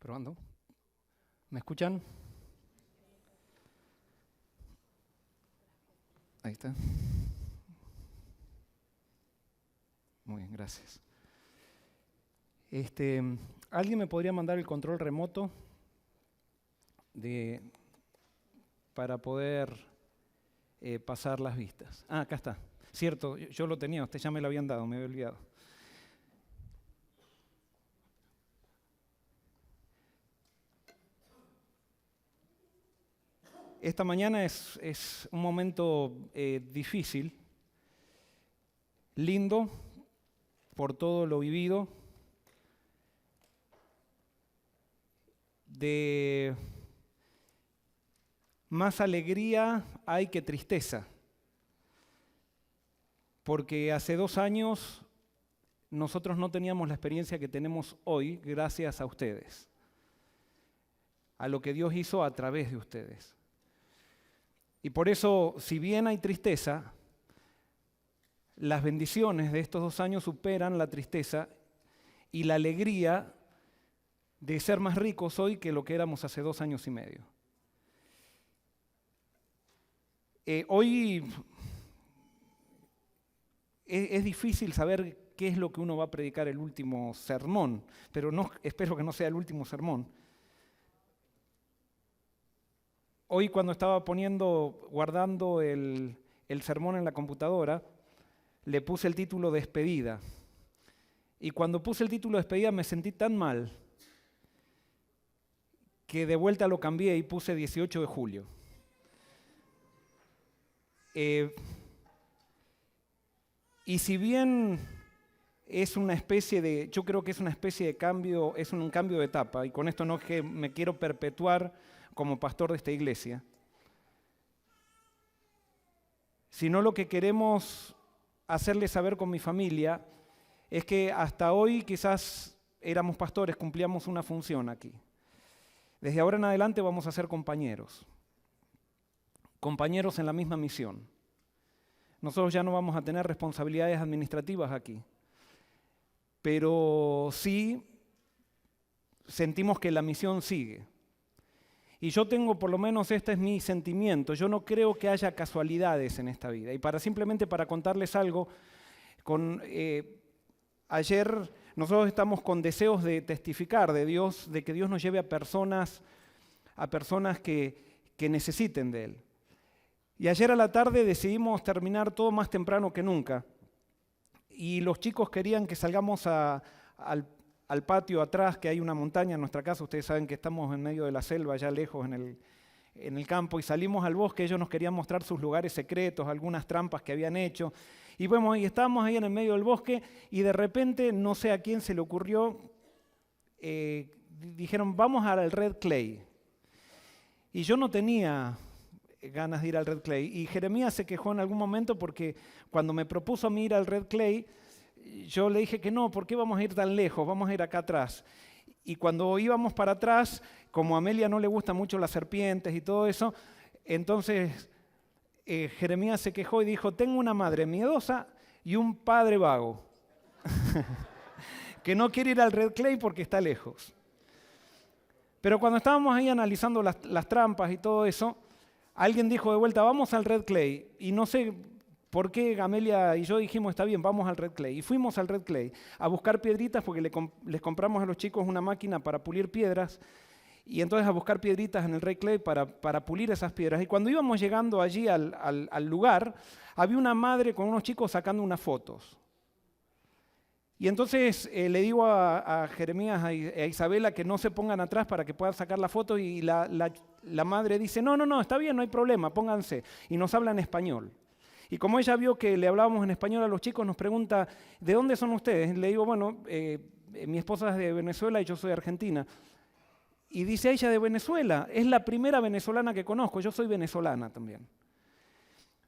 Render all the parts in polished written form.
Probando. ¿Me escuchan? Ahí está. Muy bien, gracias. ¿Alguien me podría mandar el control remoto para poder pasar las vistas? Ah, acá está. Cierto, yo lo tenía, usted ya me lo habían dado, me había olvidado. Esta mañana es un momento difícil, lindo por todo lo vivido, de más alegría hay que tristeza, porque hace 2 años nosotros no teníamos la experiencia que tenemos hoy gracias a ustedes, a lo que Dios hizo a través de ustedes. Y por eso, si bien hay tristeza, las bendiciones de estos 2 años superan la tristeza y la alegría de ser más ricos hoy que lo que éramos hace 2 años y medio. Hoy es difícil saber qué es lo que uno va a predicar el último sermón, pero espero que no sea el último sermón. Hoy cuando estaba guardando el sermón en la computadora, le puse el título Despedida. Y cuando puse el título Despedida me sentí tan mal que de vuelta lo cambié y puse 18 de julio. Y si bien es una especie de, yo creo que es una especie de cambio, es un cambio de etapa, y con esto no es que me quiero perpetuar como pastor de esta iglesia, sino lo que queremos hacerle saber con mi familia es que hasta hoy quizás éramos pastores, cumplíamos una función aquí. Desde ahora en adelante vamos a ser compañeros en la misma misión. Nosotros ya no vamos a tener responsabilidades administrativas aquí, pero sí sentimos que la misión sigue. Y yo tengo, por lo menos este es mi sentimiento, yo no creo que haya casualidades en esta vida. Y simplemente para contarles algo, ayer nosotros estamos con deseos de testificar de Dios, de que Dios nos lleve a personas que necesiten de Él. Y ayer a la tarde decidimos terminar todo más temprano que nunca. Y los chicos querían que salgamos al patio atrás, que hay una montaña en nuestra casa. Ustedes saben que estamos en medio de la selva, allá lejos en el campo, y salimos al bosque. Ellos nos querían mostrar sus lugares secretos, algunas trampas que habían hecho. Y bueno, y estábamos ahí en el medio del bosque, y de repente, no sé a quién se le ocurrió, dijeron, vamos al Red Clay. Y yo no tenía ganas de ir al Red Clay. Y Jeremías se quejó en algún momento porque cuando me propuso a mí ir al Red Clay, yo le dije que no, ¿por qué vamos a ir tan lejos? Vamos a ir acá atrás. Y cuando íbamos para atrás, como a Amelia no le gustan mucho las serpientes y todo eso, entonces Jeremías se quejó y dijo, tengo una madre miedosa y un padre vago, que no quiere ir al Red Clay porque está lejos. Pero cuando estábamos ahí analizando las trampas y todo eso, alguien dijo de vuelta, vamos al Red Clay. Y no sé por qué Amelia y yo dijimos, está bien, vamos al Red Clay. Y fuimos al Red Clay a buscar piedritas porque les compramos a los chicos una máquina para pulir piedras. Y entonces a buscar piedritas en el Red Clay para pulir esas piedras. Y cuando íbamos llegando allí al lugar, había una madre con unos chicos sacando unas fotos. Y entonces le digo a Jeremías y a Isabela que no se pongan atrás para que puedan sacar la foto, y la madre dice, no, está bien, no hay problema, pónganse. Y nos habla en español. Y como ella vio que le hablábamos en español a los chicos, nos pregunta, ¿de dónde son ustedes? Le digo, bueno, mi esposa es de Venezuela y yo soy de Argentina. Y dice ella, de Venezuela, es la primera venezolana que conozco, yo soy venezolana también.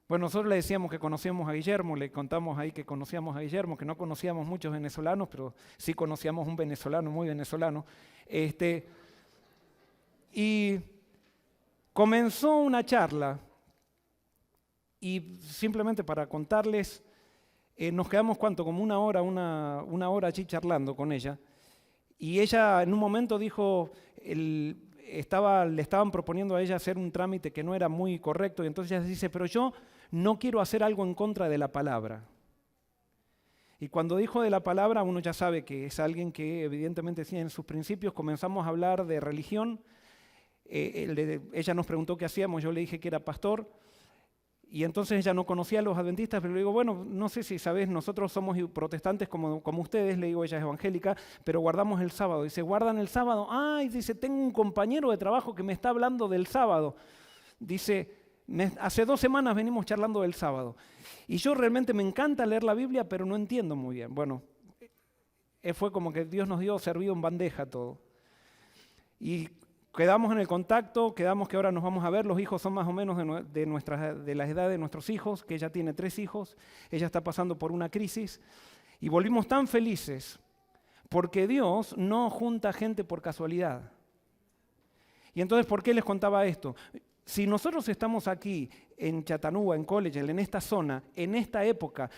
Bueno, nosotros le decíamos que conocíamos a Guillermo, le contamos ahí que conocíamos a Guillermo, que no conocíamos muchos venezolanos, pero sí conocíamos un venezolano, muy venezolano. Y comenzó una charla, y simplemente para contarles, nos quedamos, ¿cuánto? Como una hora allí charlando con ella. Y ella en un momento dijo, le estaban proponiendo a ella hacer un trámite que no era muy correcto, y entonces ella dice, pero yo no quiero hacer algo en contra de la palabra. Y cuando dijo de la palabra, uno ya sabe que es alguien que evidentemente tiene en sus principios. Comenzamos a hablar de religión. Ella nos preguntó qué hacíamos, yo le dije que era pastor. Y entonces ella no conocía a los adventistas, pero le digo, bueno, no sé si sabes, nosotros somos protestantes como ustedes, le digo, ella es evangélica, pero guardamos el sábado. Dice, ¿guardan el sábado? Ay, dice, tengo un compañero de trabajo que me está hablando del sábado. Dice, hace 2 semanas venimos charlando del sábado. Y yo realmente me encanta leer la Biblia, pero no entiendo muy bien. Bueno, fue como que Dios nos dio servido en bandeja todo. Y quedamos en el contacto, quedamos que ahora nos vamos a ver. Los hijos son más o menos de la edad de nuestros hijos, que ella tiene 3 hijos. Ella está pasando por una crisis. Y volvimos tan felices porque Dios no junta gente por casualidad. Y entonces, ¿por qué les contaba esto? Si nosotros estamos aquí en Chattanooga, en Collegeville, en esta zona, en esta época,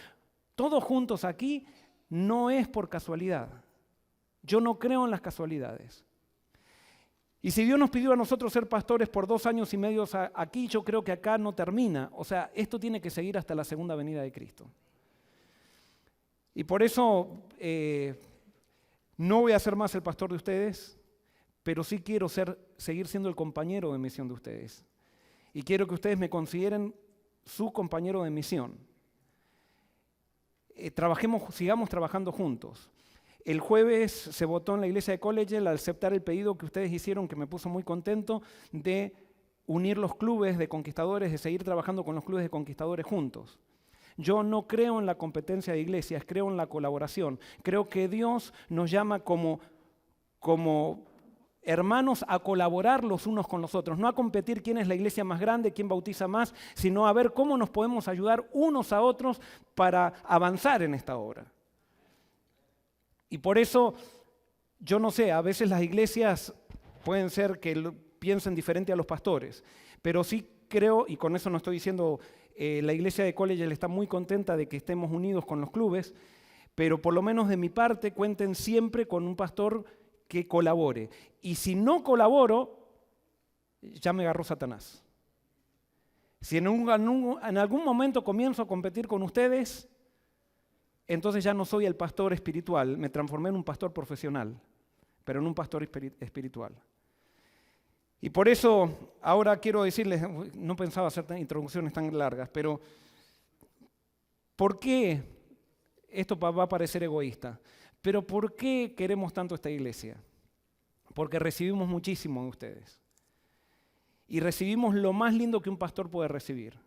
todos juntos aquí, no es por casualidad. Yo no creo en las casualidades. Y si Dios nos pidió a nosotros ser pastores por 2 años y medio aquí, yo creo que acá no termina. O sea, esto tiene que seguir hasta la segunda venida de Cristo. Y por eso no voy a ser más el pastor de ustedes, pero sí quiero seguir siendo el compañero de misión de ustedes. Y quiero que ustedes me consideren su compañero de misión. Sigamos trabajando juntos. El jueves se votó en la iglesia de Collegeville al aceptar el pedido que ustedes hicieron, que me puso muy contento, de unir los clubes de conquistadores, de seguir trabajando con los clubes de conquistadores juntos. Yo no creo en la competencia de iglesias, creo en la colaboración. Creo que Dios nos llama como hermanos a colaborar los unos con los otros, no a competir quién es la iglesia más grande, quién bautiza más, sino a ver cómo nos podemos ayudar unos a otros para avanzar en esta obra. Y por eso, yo no sé, a veces las iglesias pueden ser que piensen diferente a los pastores, pero sí creo, y con eso no estoy diciendo, la iglesia de Collegeville está muy contenta de que estemos unidos con los clubes, pero por lo menos de mi parte cuenten siempre con un pastor que colabore. Y si no colaboro, ya me agarró Satanás. Si en algún momento comienzo a competir con ustedes, entonces ya no soy el pastor espiritual, me transformé en un pastor profesional, pero en un pastor espiritual. Y por eso ahora quiero decirles, no pensaba hacer introducciones tan largas, pero ¿por qué? Esto va a parecer egoísta, pero ¿por qué queremos tanto esta iglesia? Porque recibimos muchísimo de ustedes. Y recibimos lo más lindo que un pastor puede recibir,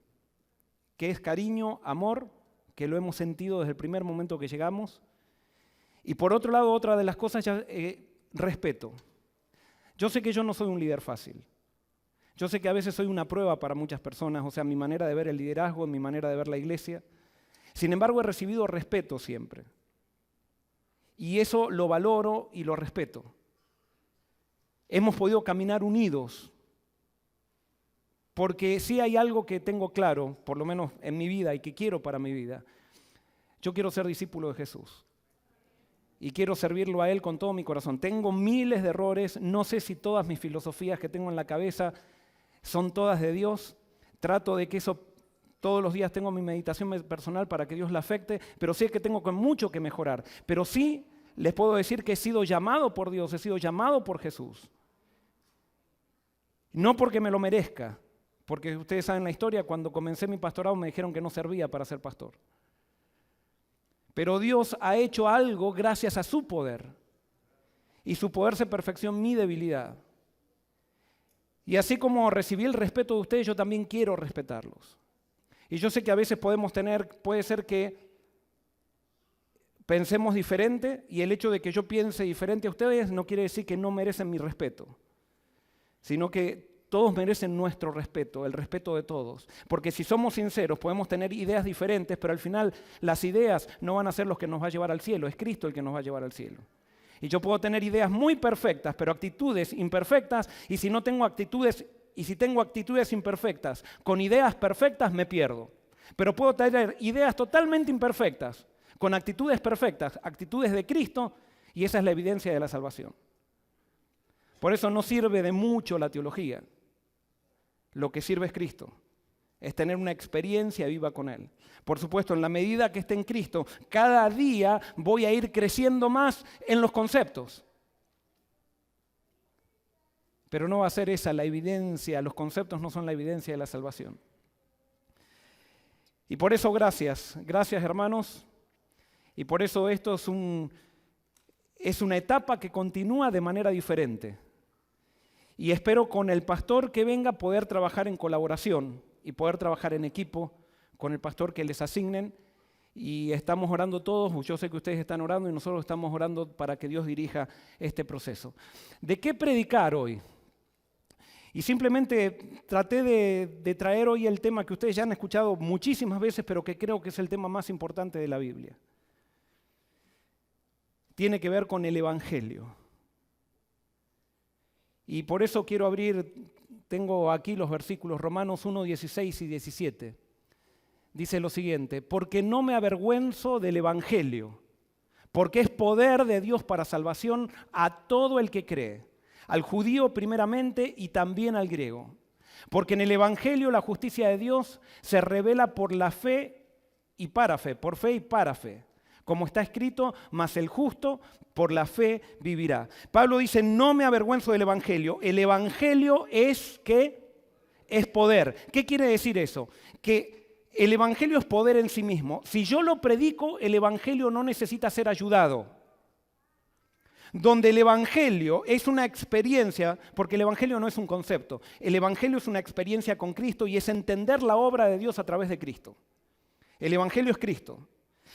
que es cariño, amor, que lo hemos sentido desde el primer momento que llegamos. Y por otro lado, otra de las cosas, respeto. Yo sé que yo no soy un líder fácil. Yo sé que a veces soy una prueba para muchas personas, o sea, mi manera de ver el liderazgo, mi manera de ver la iglesia. Sin embargo, he recibido respeto siempre. Y eso lo valoro y lo respeto. Hemos podido caminar unidos. Porque sí hay algo que tengo claro, por lo menos en mi vida y que quiero para mi vida. Yo quiero ser discípulo de Jesús. Y quiero servirlo a Él con todo mi corazón. Tengo miles de errores, no sé si todas mis filosofías que tengo en la cabeza son todas de Dios. Trato de que eso, todos los días tengo mi meditación personal para que Dios la afecte, pero sé que tengo mucho que mejorar. Pero sí les puedo decir que he sido llamado por Dios, he sido llamado por Jesús. No porque me lo merezca, porque ustedes saben la historia, cuando comencé mi pastorado me dijeron que no servía para ser pastor. Pero Dios ha hecho algo gracias a su poder. Y su poder se perfeccionó en mi debilidad. Y así como recibí el respeto de ustedes, yo también quiero respetarlos. Y yo sé que a veces puede ser que pensemos diferente, y el hecho de que yo piense diferente a ustedes no quiere decir que no merecen mi respeto, sino que todos merecen nuestro respeto, el respeto de todos. Porque si somos sinceros, podemos tener ideas diferentes, pero al final las ideas no van a ser los que nos va a llevar al cielo, es Cristo el que nos va a llevar al cielo. Y yo puedo tener ideas muy perfectas, pero actitudes imperfectas, y si tengo actitudes imperfectas con ideas perfectas, me pierdo. Pero puedo tener ideas totalmente imperfectas, con actitudes perfectas, actitudes de Cristo, Y esa es la evidencia de la salvación. Por eso no sirve de mucho la teología. Lo que sirve es Cristo. Es tener una experiencia viva con Él. Por supuesto, en la medida que esté en Cristo, cada día voy a ir creciendo más en los conceptos. Pero no va a ser esa la evidencia, los conceptos no son la evidencia de la salvación. Y por eso gracias hermanos, y por eso esto es una etapa que continúa de manera diferente. Y espero con el pastor que venga poder trabajar en colaboración y poder trabajar en equipo con el pastor que les asignen. Y estamos orando todos, yo sé que ustedes están orando y nosotros estamos orando para que Dios dirija este proceso. ¿De qué predicar hoy? Y simplemente traté de traer hoy el tema que ustedes ya han escuchado muchísimas veces, pero que creo que es el tema más importante de la Biblia. Tiene que ver con el Evangelio. Y por eso quiero tengo aquí los versículos Romanos 1, 16 y 17. Dice lo siguiente: porque no me avergüenzo del Evangelio, porque es poder de Dios para salvación a todo el que cree, al judío primeramente y también al griego. Porque en el Evangelio la justicia de Dios se revela por la fe y para fe, por fe y para fe. Como está escrito, mas el justo por la fe vivirá. Pablo dice, no me avergüenzo del Evangelio. El Evangelio es ¿qué? Es poder. ¿Qué quiere decir eso? Que el Evangelio es poder en sí mismo. Si yo lo predico, el Evangelio no necesita ser ayudado. Donde el Evangelio es una experiencia, porque el Evangelio no es un concepto, el Evangelio es una experiencia con Cristo y es entender la obra de Dios a través de Cristo. El Evangelio es Cristo.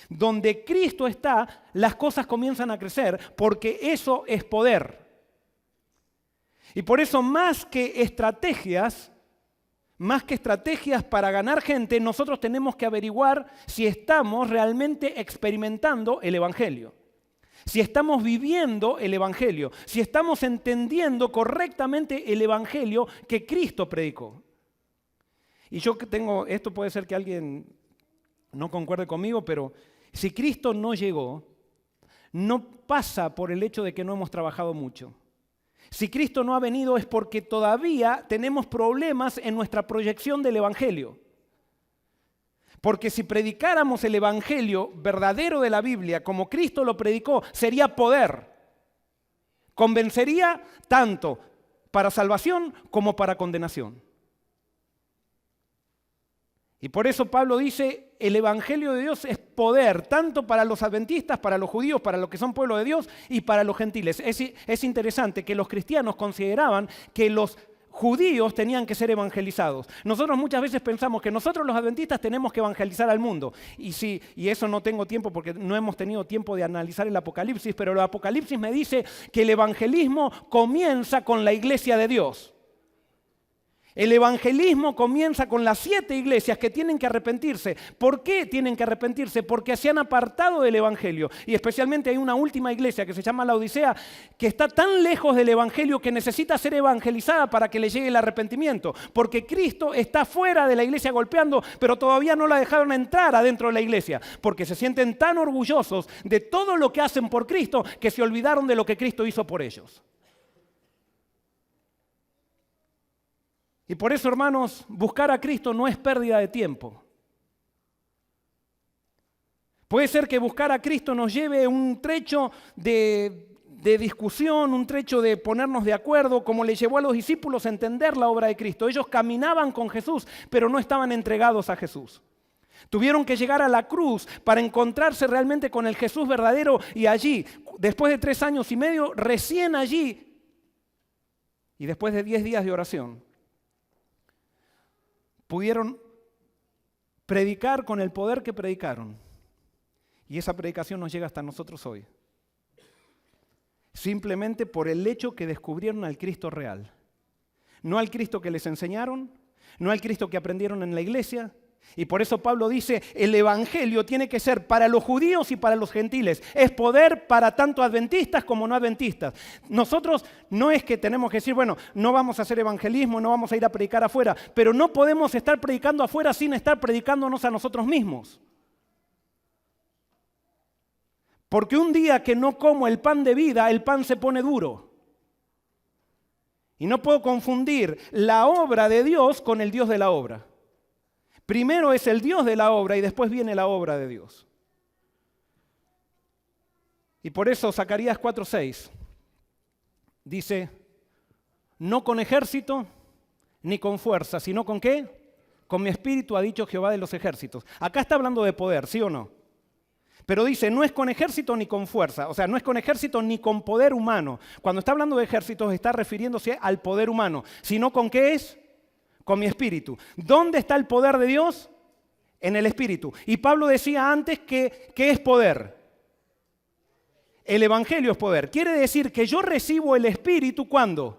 Donde Cristo está, las cosas comienzan a crecer porque eso es poder. Y por eso más que estrategias para ganar gente, nosotros tenemos que averiguar si estamos realmente experimentando el Evangelio. Si estamos viviendo el Evangelio, si estamos entendiendo correctamente el Evangelio que Cristo predicó. Y yo que tengo, esto puede ser que alguien no concuerde conmigo, pero si Cristo no llegó, no pasa por el hecho de que no hemos trabajado mucho. Si Cristo no ha venido es porque todavía tenemos problemas en nuestra proyección del Evangelio. Porque si predicáramos el Evangelio verdadero de la Biblia como Cristo lo predicó, sería poder. Convencería tanto para salvación como para condenación. Y por eso Pablo dice, el Evangelio de Dios es poder, tanto para los adventistas, para los judíos, para los que son pueblo de Dios y para los gentiles. Es interesante que los cristianos consideraban que los judíos tenían que ser evangelizados. Nosotros muchas veces pensamos que nosotros los adventistas tenemos que evangelizar al mundo. Y eso no tengo tiempo porque no hemos tenido tiempo de analizar el Apocalipsis, pero el Apocalipsis me dice que el evangelismo comienza con la iglesia de Dios. El evangelismo comienza con las 7 iglesias que tienen que arrepentirse. ¿Por qué tienen que arrepentirse? Porque se han apartado del evangelio. Y especialmente hay una última iglesia que se llama la Odisea, que está tan lejos del evangelio que necesita ser evangelizada para que le llegue el arrepentimiento. Porque Cristo está fuera de la iglesia golpeando, pero todavía no la dejaron entrar adentro de la iglesia. Porque se sienten tan orgullosos de todo lo que hacen por Cristo que se olvidaron de lo que Cristo hizo por ellos. Y por eso, hermanos, buscar a Cristo no es pérdida de tiempo. Puede ser que buscar a Cristo nos lleve un trecho de discusión, un trecho de ponernos de acuerdo, como le llevó a los discípulos a entender la obra de Cristo. Ellos caminaban con Jesús, pero no estaban entregados a Jesús. Tuvieron que llegar a la cruz para encontrarse realmente con el Jesús verdadero y allí, después de 3 años y medio, recién allí, y después de 10 días de oración, pudieron predicar con el poder que predicaron. Y esa predicación nos llega hasta nosotros hoy. Simplemente por el hecho que descubrieron al Cristo real. No al Cristo que les enseñaron, no al Cristo que aprendieron en la iglesia. Y por eso Pablo dice, el evangelio tiene que ser para los judíos y para los gentiles. Es poder para tanto adventistas como no adventistas. Nosotros no es que tenemos que decir, bueno, no vamos a hacer evangelismo, no vamos a ir a predicar afuera, pero no podemos estar predicando afuera sin estar predicándonos a nosotros mismos. Porque un día que no como el pan de vida, el pan se pone duro. Y no puedo confundir la obra de Dios con el Dios de la obra. Primero es el Dios de la obra y después viene la obra de Dios. Y por eso Zacarías 4:6 dice, no con ejército ni con fuerza, sino con ¿qué? Con mi espíritu, ha dicho Jehová de los ejércitos. Acá está hablando de poder, ¿sí o no? Pero dice, no es con ejército ni con fuerza, o sea, no es con ejército ni con poder humano. Cuando está hablando de ejércitos está refiriéndose al poder humano, sino con ¿qué es? Con mi espíritu. ¿Dónde está el poder de Dios? En el espíritu. Y Pablo decía antes que ¿qué es poder? El evangelio es poder. Quiere decir que yo recibo el espíritu ¿cuándo?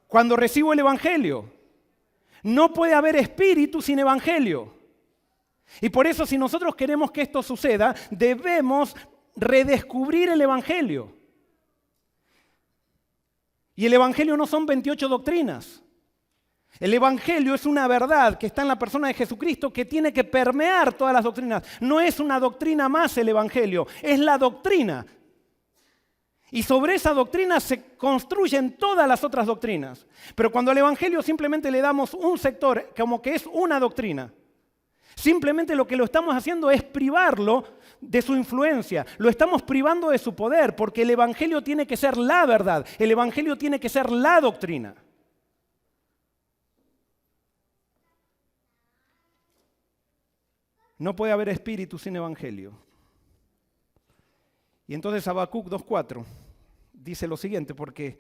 Cuando recibo el evangelio. No puede haber espíritu sin evangelio. Y por eso si nosotros queremos que esto suceda, debemos redescubrir el evangelio. Y el evangelio no son 28 doctrinas. El evangelio es una verdad que está en la persona de Jesucristo que tiene que permear todas las doctrinas. No es una doctrina más el evangelio, es la doctrina. Y sobre esa doctrina se construyen todas las otras doctrinas. Pero cuando al evangelio simplemente le damos un sector, como que es una doctrina, simplemente lo que lo estamos haciendo es privarlo de su influencia, lo estamos privando de su poder, porque el evangelio tiene que ser la verdad, el evangelio tiene que ser la doctrina. No puede haber espíritu sin evangelio. Y entonces Habacuc 2:4 dice lo siguiente, porque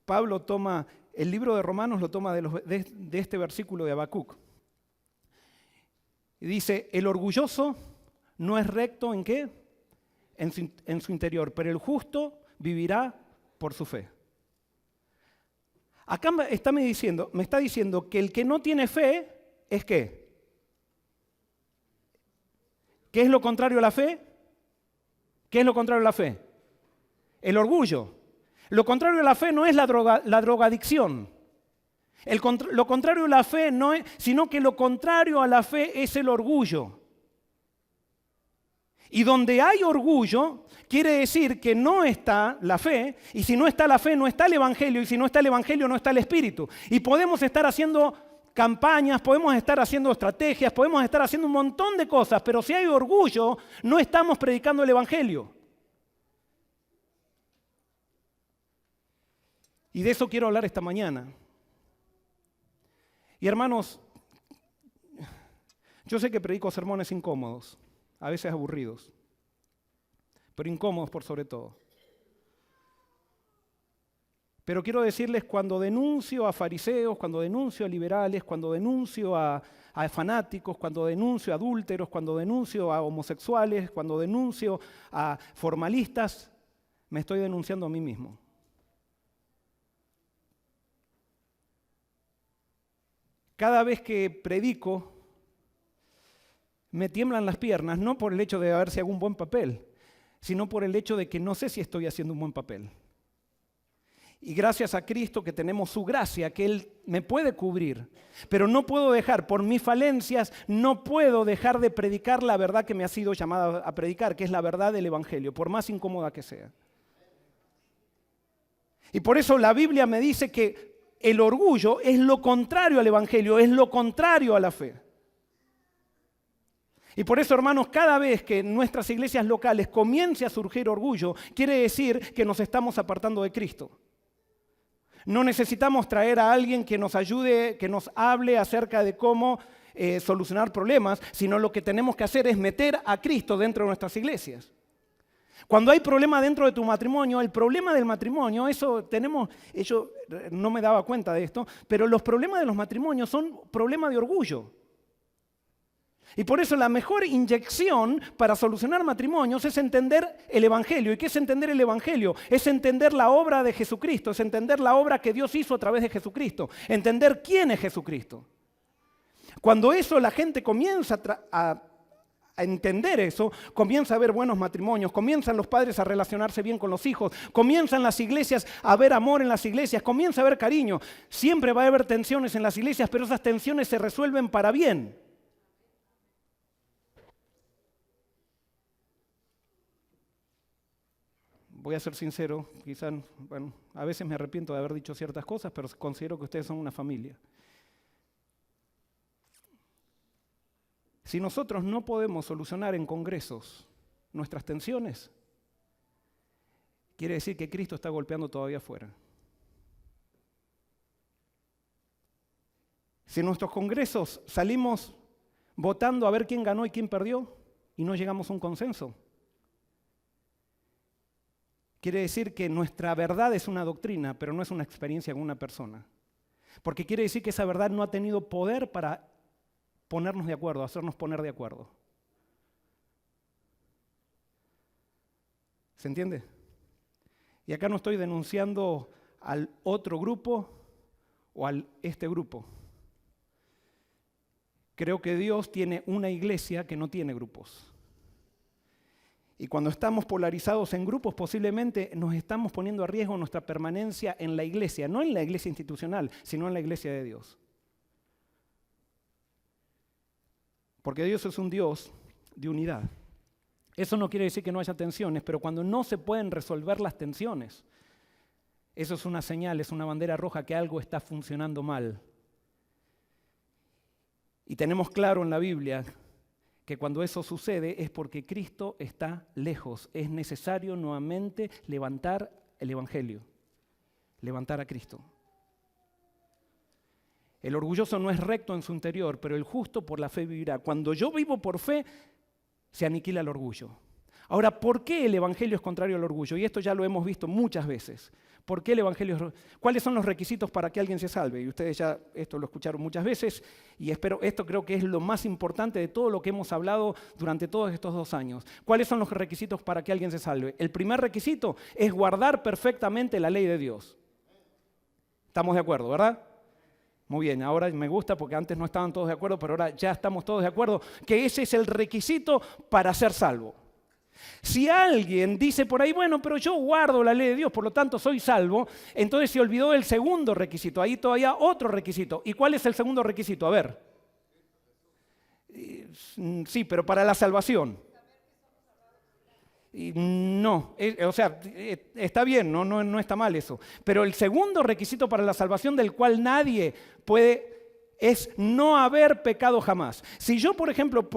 Pablo toma, el libro de Romanos lo toma de este versículo de Habacuc. Y dice, el orgulloso no es recto ¿en qué? En su interior, pero el justo vivirá por su fe. Acá me está diciendo que el que no tiene fe es ¿qué? ¿Qué es lo contrario a la fe? ¿Qué es lo contrario a la fe? El orgullo. Lo contrario a la fe no es la drogadicción. Lo contrario a la fe no es, sino que lo contrario a la fe es el orgullo. Y donde hay orgullo, quiere decir que no está la fe, y si no está la fe, no está el evangelio, y si no está el evangelio, no está el espíritu. Y podemos estar haciendo campañas, podemos estar haciendo estrategias, podemos estar haciendo un montón de cosas, pero si hay orgullo, no estamos predicando el evangelio. Y de eso quiero hablar esta mañana. Y hermanos, yo sé que predico sermones incómodos, a veces aburridos, pero incómodos por sobre todo. Pero quiero decirles, cuando denuncio a fariseos, cuando denuncio a liberales, cuando denuncio a fanáticos, cuando denuncio a adúlteros, cuando denuncio a homosexuales, cuando denuncio a formalistas, me estoy denunciando a mí mismo. Cada vez que predico, me tiemblan las piernas, no por el hecho de ver si hago un buen papel, sino por el hecho de que no sé si estoy haciendo un buen papel. Y gracias a Cristo que tenemos su gracia, que Él me puede cubrir, pero no puedo dejar, por mis falencias, no puedo dejar de predicar la verdad que me ha sido llamada a predicar, que es la verdad del Evangelio, por más incómoda que sea. Y por eso la Biblia me dice que el orgullo es lo contrario al Evangelio, es lo contrario a la fe. Y por eso, hermanos, cada vez que en nuestras iglesias locales comience a surgir orgullo, quiere decir que nos estamos apartando de Cristo. No necesitamos traer a alguien que nos ayude, que nos hable acerca de cómo solucionar problemas, sino lo que tenemos que hacer es meter a Cristo dentro de nuestras iglesias. Cuando hay problema dentro de tu matrimonio, el problema del matrimonio, yo no me daba cuenta de esto, pero los problemas de los matrimonios son problemas de orgullo. Y por eso la mejor inyección para solucionar matrimonios es entender el Evangelio. ¿Y qué es entender el Evangelio? Es entender la obra de Jesucristo, es entender la obra que Dios hizo a través de Jesucristo, entender quién es Jesucristo. Cuando eso la gente comienza a entender eso, comienza a haber buenos matrimonios, comienzan los padres a relacionarse bien con los hijos, comienzan las iglesias a haber amor en las iglesias, comienza a haber cariño. Siempre va a haber tensiones en las iglesias, pero esas tensiones se resuelven para bien. voy a ser sincero, quizás, bueno, a veces me arrepiento de haber dicho ciertas cosas, pero considero que ustedes son una familia. Si nosotros no podemos solucionar en congresos nuestras tensiones, quiere decir que Cristo está golpeando todavía afuera. Si en nuestros congresos salimos votando a ver quién ganó y quién perdió y no llegamos a un consenso, quiere decir que nuestra verdad es una doctrina, pero no es una experiencia con una persona. Porque quiere decir que esa verdad no ha tenido poder para ponernos de acuerdo, hacernos poner de acuerdo. ¿Se entiende? Y acá no estoy denunciando al otro grupo o a este grupo. Creo que Dios tiene una iglesia que no tiene grupos. Y cuando estamos polarizados en grupos, posiblemente nos estamos poniendo a riesgo nuestra permanencia en la iglesia, no en la iglesia institucional, sino en la iglesia de Dios. Porque Dios es un Dios de unidad. Eso no quiere decir que no haya tensiones, pero cuando no se pueden resolver las tensiones, eso es una señal, es una bandera roja que algo está funcionando mal. Y tenemos claro en la Biblia que cuando eso sucede es porque Cristo está lejos. Es necesario nuevamente levantar el Evangelio, levantar a Cristo. El orgulloso no es recto en su interior, pero el justo por la fe vivirá. Cuando yo vivo por fe, se aniquila el orgullo. Ahora, ¿por qué el Evangelio es contrario al orgullo? Y esto ya lo hemos visto muchas veces. ¿Por qué el Evangelio? ¿Cuáles son los requisitos para que alguien se salve? Y ustedes ya esto lo escucharon muchas veces y esto creo que es lo más importante de todo lo que hemos hablado durante todos estos 2 años. ¿Cuáles son los requisitos para que alguien se salve? El primer requisito es guardar perfectamente la ley de Dios. ¿Estamos de acuerdo, verdad? Muy bien, ahora me gusta porque antes no estaban todos de acuerdo, pero ahora ya estamos todos de acuerdo que ese es el requisito para ser salvo. Si alguien dice por ahí, bueno, pero yo guardo la ley de Dios, por lo tanto soy salvo, entonces se olvidó del segundo requisito, ahí todavía otro requisito. ¿Y cuál es el segundo requisito? A ver. Sí, pero para la salvación. No, está bien, no está mal eso. Pero el segundo requisito para la salvación del cual nadie puede es no haber pecado jamás. Si yo, por ejemplo,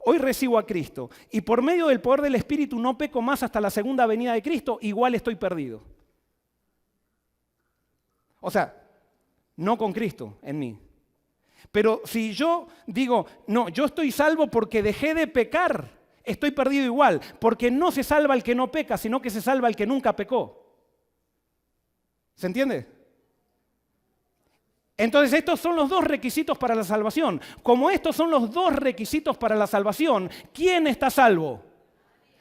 hoy recibo a Cristo y por medio del poder del Espíritu no peco más hasta la segunda venida de Cristo, igual estoy perdido. O sea, no con Cristo en mí. Pero si yo digo, no, yo estoy salvo porque dejé de pecar, estoy perdido igual, porque no se salva el que no peca, sino que se salva el que nunca pecó. ¿Se entiende? Entonces estos son los 2 requisitos para la salvación. Como estos son los 2 requisitos para la salvación, ¿quién está salvo?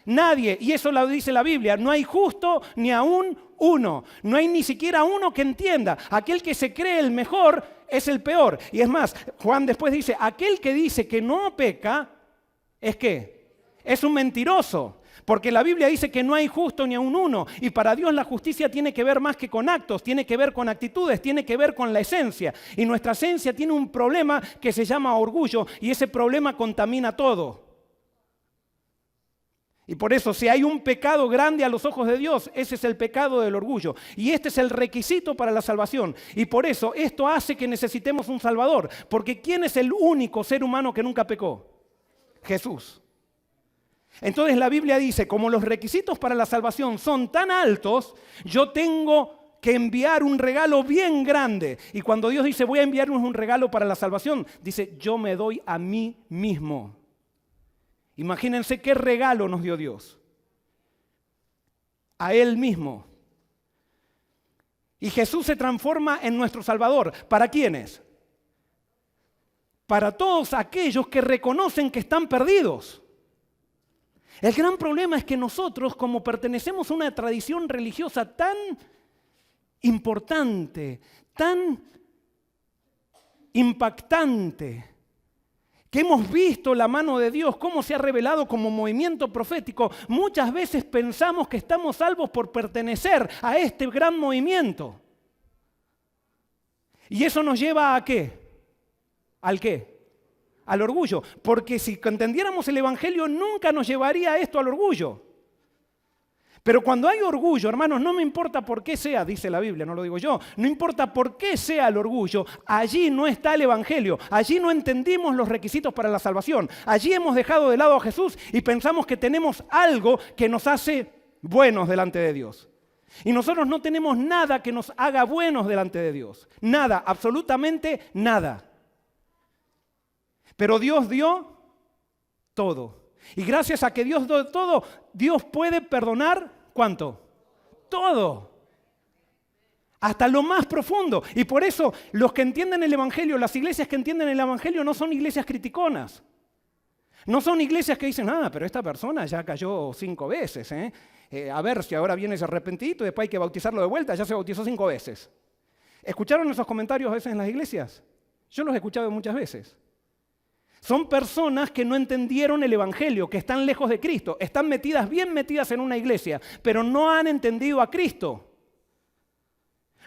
Nadie. Y eso lo dice la Biblia. No hay justo ni aún uno. No hay ni siquiera uno que entienda. Aquel que se cree el mejor es el peor. Y es más, Juan después dice, aquel que dice que no peca, ¿es qué? Es un mentiroso. Porque la Biblia dice que no hay justo ni aun uno. Y para Dios la justicia tiene que ver más que con actos, tiene que ver con actitudes, tiene que ver con la esencia. Y nuestra esencia tiene un problema que se llama orgullo y ese problema contamina todo. Y por eso, si hay un pecado grande a los ojos de Dios, ese es el pecado del orgullo. Y este es el requisito para la salvación. Y por eso esto hace que necesitemos un Salvador. Porque ¿quién es el único ser humano que nunca pecó? Jesús. Entonces la Biblia dice, como los requisitos para la salvación son tan altos, yo tengo que enviar un regalo bien grande. Y cuando Dios dice, voy a enviarnos un regalo para la salvación, dice, yo me doy a mí mismo. Imagínense qué regalo nos dio Dios. A Él mismo. Y Jesús se transforma en nuestro Salvador. ¿Para quiénes? Para todos aquellos que reconocen que están perdidos. El gran problema es que nosotros, como pertenecemos a una tradición religiosa tan importante, tan impactante, que hemos visto la mano de Dios, cómo se ha revelado como movimiento profético, muchas veces pensamos que estamos salvos por pertenecer a este gran movimiento. ¿Y eso nos lleva a qué? ¿Al qué? Al orgullo, porque si entendiéramos el Evangelio nunca nos llevaría esto al orgullo. Pero cuando hay orgullo, hermanos, no me importa por qué sea, dice la Biblia, no lo digo yo, no importa por qué sea el orgullo, allí no está el Evangelio, allí no entendimos los requisitos para la salvación, allí hemos dejado de lado a Jesús y pensamos que tenemos algo que nos hace buenos delante de Dios. Y nosotros no tenemos nada que nos haga buenos delante de Dios, nada, absolutamente nada. Pero Dios dio todo. Y gracias a que Dios dio todo, Dios puede perdonar, ¿cuánto? Todo. Hasta lo más profundo. Y por eso los que entienden el Evangelio, las iglesias que entienden el Evangelio no son iglesias criticonas. No son iglesias que dicen, pero esta persona ya cayó 5 veces. A ver si ahora viene ese arrepentito y después hay que bautizarlo de vuelta, ya se bautizó 5 veces. ¿Escucharon esos comentarios a veces en las iglesias? Yo los he escuchado muchas veces. Son personas que no entendieron el Evangelio, que están lejos de Cristo, están bien metidas en una iglesia, pero no han entendido a Cristo.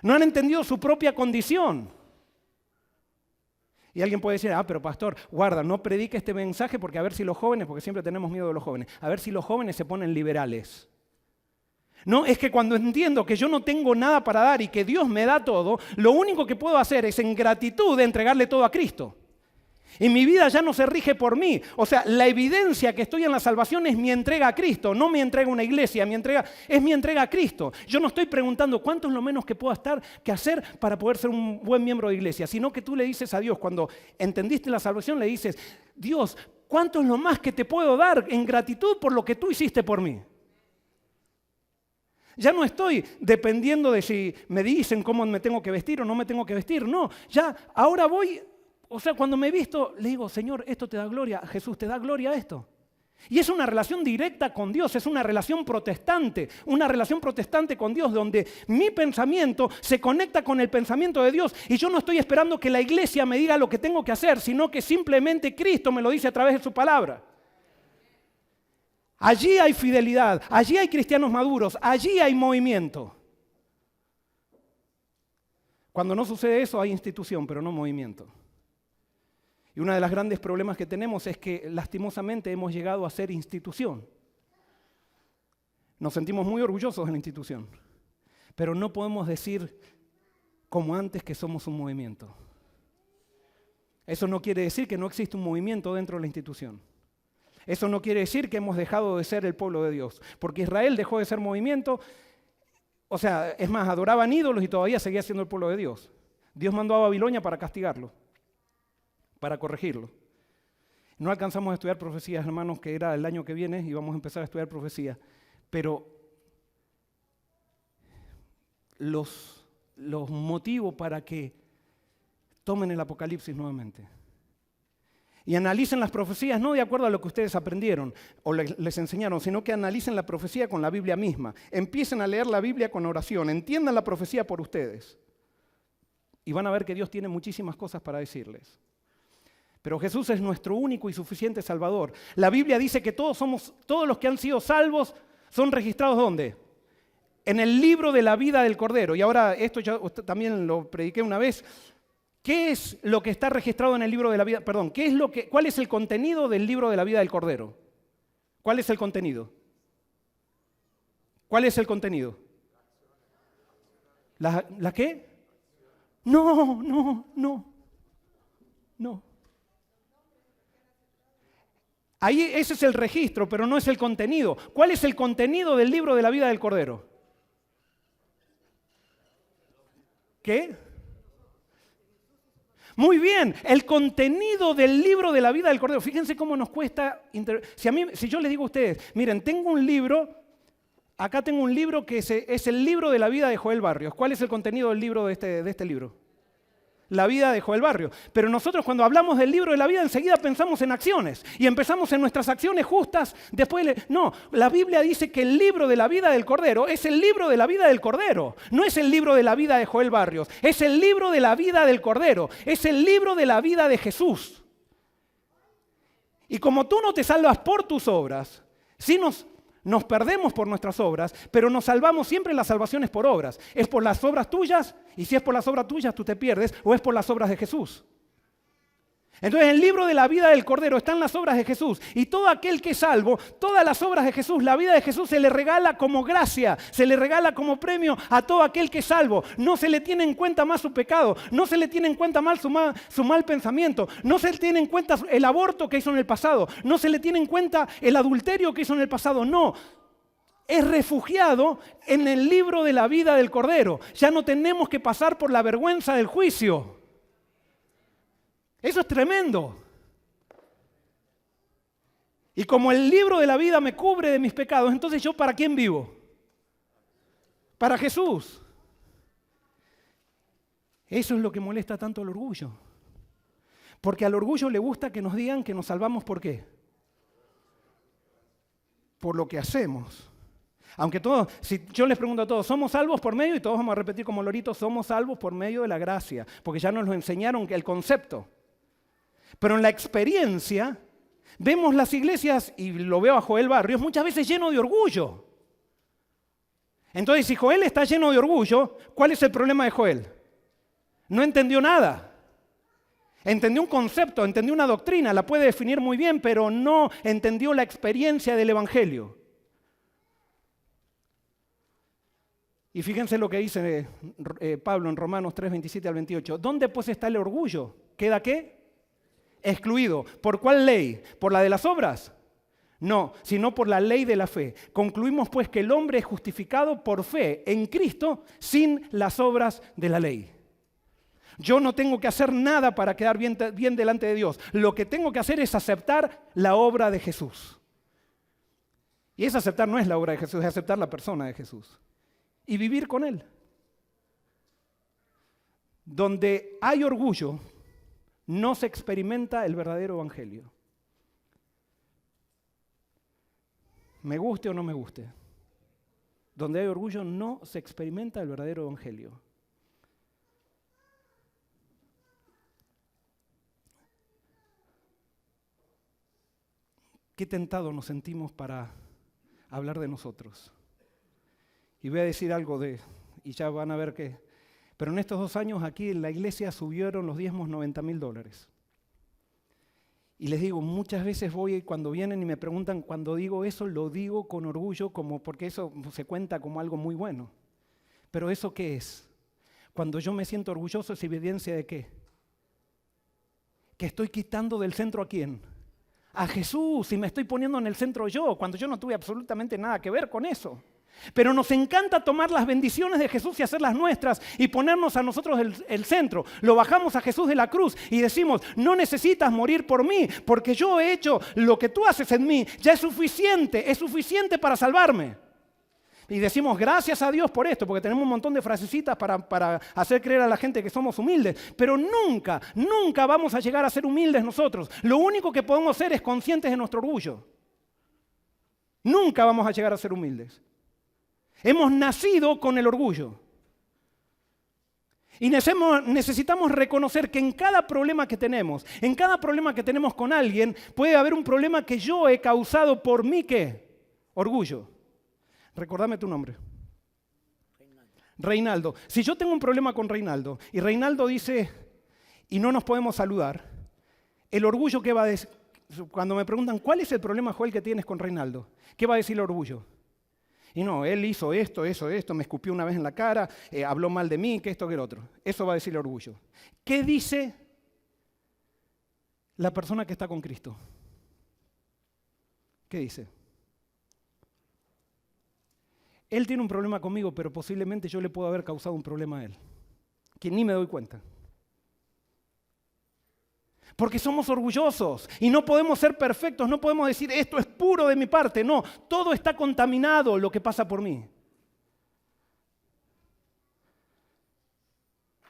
No han entendido su propia condición. Y alguien puede decir, pero pastor, guarda, no predique este mensaje porque a ver si los jóvenes, porque siempre tenemos miedo de los jóvenes, a ver si los jóvenes se ponen liberales. No, es que cuando entiendo que yo no tengo nada para dar y que Dios me da todo, lo único que puedo hacer es en gratitud entregarle todo a Cristo. Y mi vida ya no se rige por mí. O sea, la evidencia que estoy en la salvación es mi entrega a Cristo, no mi entrega a una iglesia, es mi entrega a Cristo. Yo no estoy preguntando cuánto es lo menos que puedo hacer para poder ser un buen miembro de iglesia, sino que tú le dices a Dios, cuando entendiste la salvación, le dices, Dios, ¿cuánto es lo más que te puedo dar en gratitud por lo que tú hiciste por mí? Ya no estoy dependiendo de si me dicen cómo me tengo que vestir o no me tengo que vestir, no, ya ahora voy. O sea, cuando me he visto, le digo, Señor, esto te da gloria, Jesús, ¿te da gloria a esto? Y es una relación directa con Dios, es una relación protestante con Dios, donde mi pensamiento se conecta con el pensamiento de Dios y yo no estoy esperando que la iglesia me diga lo que tengo que hacer, sino que simplemente Cristo me lo dice a través de su palabra. Allí hay fidelidad, allí hay cristianos maduros, allí hay movimiento. Cuando no sucede eso, hay institución, pero no movimiento. Y uno de los grandes problemas que tenemos es que lastimosamente hemos llegado a ser institución. Nos sentimos muy orgullosos de la institución, pero no podemos decir como antes que somos un movimiento. Eso no quiere decir que no existe un movimiento dentro de la institución. Eso no quiere decir que hemos dejado de ser el pueblo de Dios, porque Israel dejó de ser movimiento, o sea, es más, adoraban ídolos y todavía seguía siendo el pueblo de Dios. Dios mandó a Babilonia para castigarlo, para corregirlo. No alcanzamos a estudiar profecías, hermanos, que era el año que viene y vamos a empezar a estudiar profecías, pero los motivos para que tomen el Apocalipsis nuevamente y analicen las profecías no de acuerdo a lo que ustedes aprendieron o les enseñaron, sino que analicen la profecía con la Biblia misma. Empiecen a leer la Biblia con oración, entiendan la profecía por ustedes y van a ver que Dios tiene muchísimas cosas para decirles. Pero Jesús es nuestro único y suficiente Salvador. La Biblia dice que todos los que han sido salvos son registrados ¿dónde? En el libro de la vida del Cordero. Y ahora esto ya también lo prediqué una vez. ¿Qué es lo que está registrado en el libro de la vida? Perdón, ¿cuál es el contenido del libro de la vida del Cordero? ¿Cuál es el contenido? ¿Cuál es el contenido? ¿La qué? No. Ahí ese es el registro, pero no es el contenido. ¿Cuál es el contenido del libro de la vida del Cordero? ¿Qué? Muy bien, el contenido del libro de la vida del Cordero. Fíjense cómo nos cuesta. Si yo les digo a ustedes, miren, tengo un libro, acá tengo un libro que es el libro de la vida de Joel Barrios. ¿Cuál es el contenido del libro de este libro? La vida de Joel Barrios. Pero nosotros cuando hablamos del libro de la vida enseguida pensamos en acciones y empezamos en nuestras acciones justas. No, la Biblia dice que el libro de la vida del Cordero es el libro de la vida del Cordero. No es el libro de la vida de Joel Barrios, es el libro de la vida del Cordero, es el libro de la vida de Jesús. Y como tú no te salvas por tus obras, sí nos perdemos por nuestras obras, pero nos salvamos siempre, la salvación es por obras. Es por las obras tuyas, y si es por las obras tuyas tú te pierdes, o es por las obras de Jesús. Entonces, en el libro de la vida del Cordero están las obras de Jesús. Y todo aquel que es salvo, todas las obras de Jesús, la vida de Jesús se le regala como gracia, se le regala como premio a todo aquel que es salvo. No se le tiene en cuenta más su pecado, no se le tiene en cuenta más su mal pensamiento, no se le tiene en cuenta el aborto que hizo en el pasado, no se le tiene en cuenta el adulterio que hizo en el pasado, no. Es refugiado en el libro de la vida del Cordero. Ya no tenemos que pasar por la vergüenza del juicio. Eso es tremendo. Y como el libro de la vida me cubre de mis pecados, entonces ¿yo para quién vivo? Para Jesús. Eso es lo que molesta tanto al orgullo. Porque al orgullo le gusta que nos digan que nos salvamos ¿por qué? Por lo que hacemos. Aunque todos, si yo les pregunto a todos, ¿somos salvos por medio? Y todos vamos a repetir como loritos, somos salvos por medio de la gracia. Porque ya nos lo enseñaron el concepto. Pero en la experiencia, vemos las iglesias, y lo veo a Joel Barrios, muchas veces lleno de orgullo. Entonces, si Joel está lleno de orgullo, ¿cuál es el problema de Joel? No entendió nada. Entendió un concepto, entendió una doctrina, la puede definir muy bien, pero no entendió la experiencia del Evangelio. Y fíjense lo que dice Pablo en Romanos 3, 27 al 28. ¿Dónde pues está el orgullo? ¿Queda qué? Excluido. ¿Por cuál ley? ¿Por la de las obras? No, sino por la ley de la fe. Concluimos pues que el hombre es justificado por fe en Cristo sin las obras de la ley. Yo no tengo que hacer nada para quedar bien delante de Dios. Lo que tengo que hacer es aceptar la obra de Jesús. Y ese aceptar no es la obra de Jesús, es aceptar la persona de Jesús. Y vivir con Él. Donde hay orgullo, no se experimenta el verdadero evangelio. Me guste o no me guste. Donde hay orgullo, no se experimenta el verdadero evangelio. Qué tentados nos sentimos para hablar de nosotros. Y voy a decir algo y ya van a ver que... Pero en estos 2 años aquí en la iglesia subieron los diezmos $90,000. Y les digo, muchas veces voy cuando vienen y me preguntan, cuando digo eso, lo digo con orgullo, porque eso se cuenta como algo muy bueno. Pero ¿eso qué es? Cuando yo me siento orgulloso, ¿es evidencia de qué? Que estoy quitando del centro ¿a quién? A Jesús, y me estoy poniendo en el centro yo, cuando yo no tuve absolutamente nada que ver con eso. Pero nos encanta tomar las bendiciones de Jesús y hacerlas nuestras y ponernos a nosotros el centro. Lo bajamos a Jesús de la cruz y decimos, no necesitas morir por mí, porque yo he hecho lo que tú haces en mí, ya es suficiente para salvarme. Y decimos, gracias a Dios por esto, porque tenemos un montón de frasecitas para hacer creer a la gente que somos humildes. Pero nunca vamos a llegar a ser humildes nosotros. Lo único que podemos ser es conscientes de nuestro orgullo. Nunca vamos a llegar a ser humildes. Hemos nacido con el orgullo. Y necesitamos reconocer que en cada problema que tenemos con alguien, puede haber un problema que yo he causado por mí, ¿qué? Orgullo. Recordame tu nombre. Reinaldo. Si yo tengo un problema con Reinaldo y Reinaldo dice, y no nos podemos saludar, el orgullo, ¿qué va a decir? Cuando me preguntan, ¿cuál es el problema, Joel, que tienes con Reinaldo? ¿Qué va a decir el orgullo? Y no, él hizo esto, me escupió una vez en la cara, habló mal de mí, que esto, que el otro. Eso va a decir el orgullo. ¿Qué dice la persona que está con Cristo? ¿Qué dice? Él tiene un problema conmigo, pero posiblemente yo le puedo haber causado un problema a él, que ni me doy cuenta. Porque somos orgullosos y no podemos ser perfectos, no podemos decir esto es puro de mi parte, no, todo está contaminado lo que pasa por mí.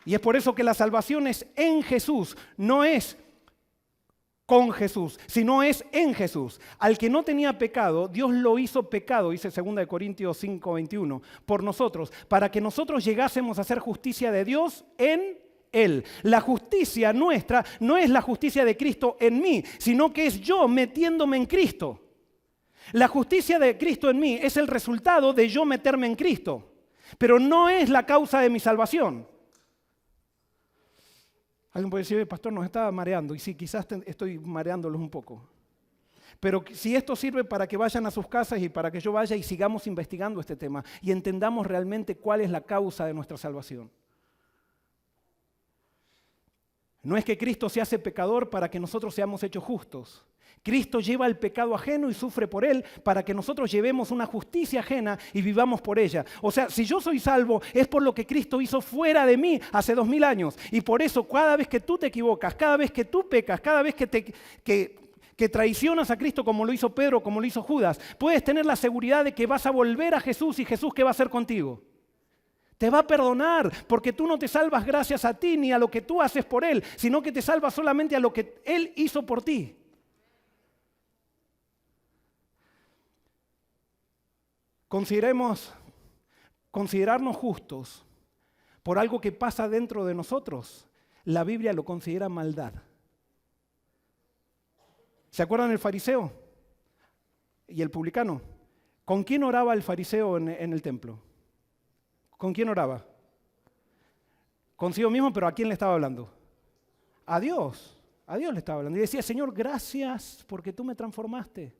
Y es por eso que la salvación es en Jesús, no es con Jesús, sino es en Jesús. Al que no tenía pecado, Dios lo hizo pecado, dice 2 Corintios 5:21, por nosotros, para que nosotros llegásemos a hacer justicia de Dios en Él. La justicia nuestra no es la justicia de Cristo en mí, sino que es yo metiéndome en Cristo. La justicia de Cristo en mí es el resultado de yo meterme en Cristo, pero no es la causa de mi salvación. Alguien puede decir, pastor, nos está mareando. Y sí, quizás estoy mareándolos un poco. Pero si esto sirve para que vayan a sus casas y para que yo vaya y sigamos investigando este tema y entendamos realmente cuál es la causa de nuestra salvación. No es que Cristo se hace pecador para que nosotros seamos hechos justos. Cristo lleva el pecado ajeno y sufre por él para que nosotros llevemos una justicia ajena y vivamos por ella. O sea, si yo soy salvo es por lo que Cristo hizo fuera de mí hace 2000 años. Y por eso cada vez que tú te equivocas, cada vez que tú pecas, cada vez que traicionas a Cristo como lo hizo Pedro, como lo hizo Judas, puedes tener la seguridad de que vas a volver a Jesús y Jesús, ¿qué va a hacer contigo? Te va a perdonar, porque tú no te salvas gracias a ti ni a lo que tú haces por Él, sino que te salvas solamente a lo que Él hizo por ti. Considerarnos justos por algo que pasa dentro de nosotros, la Biblia lo considera maldad. ¿Se acuerdan del fariseo y el publicano? ¿Con quién oraba el fariseo en el templo? ¿Con quién oraba? Consigo mismo, pero ¿a quién le estaba hablando? A Dios le estaba hablando. Y decía, Señor, gracias porque tú me transformaste.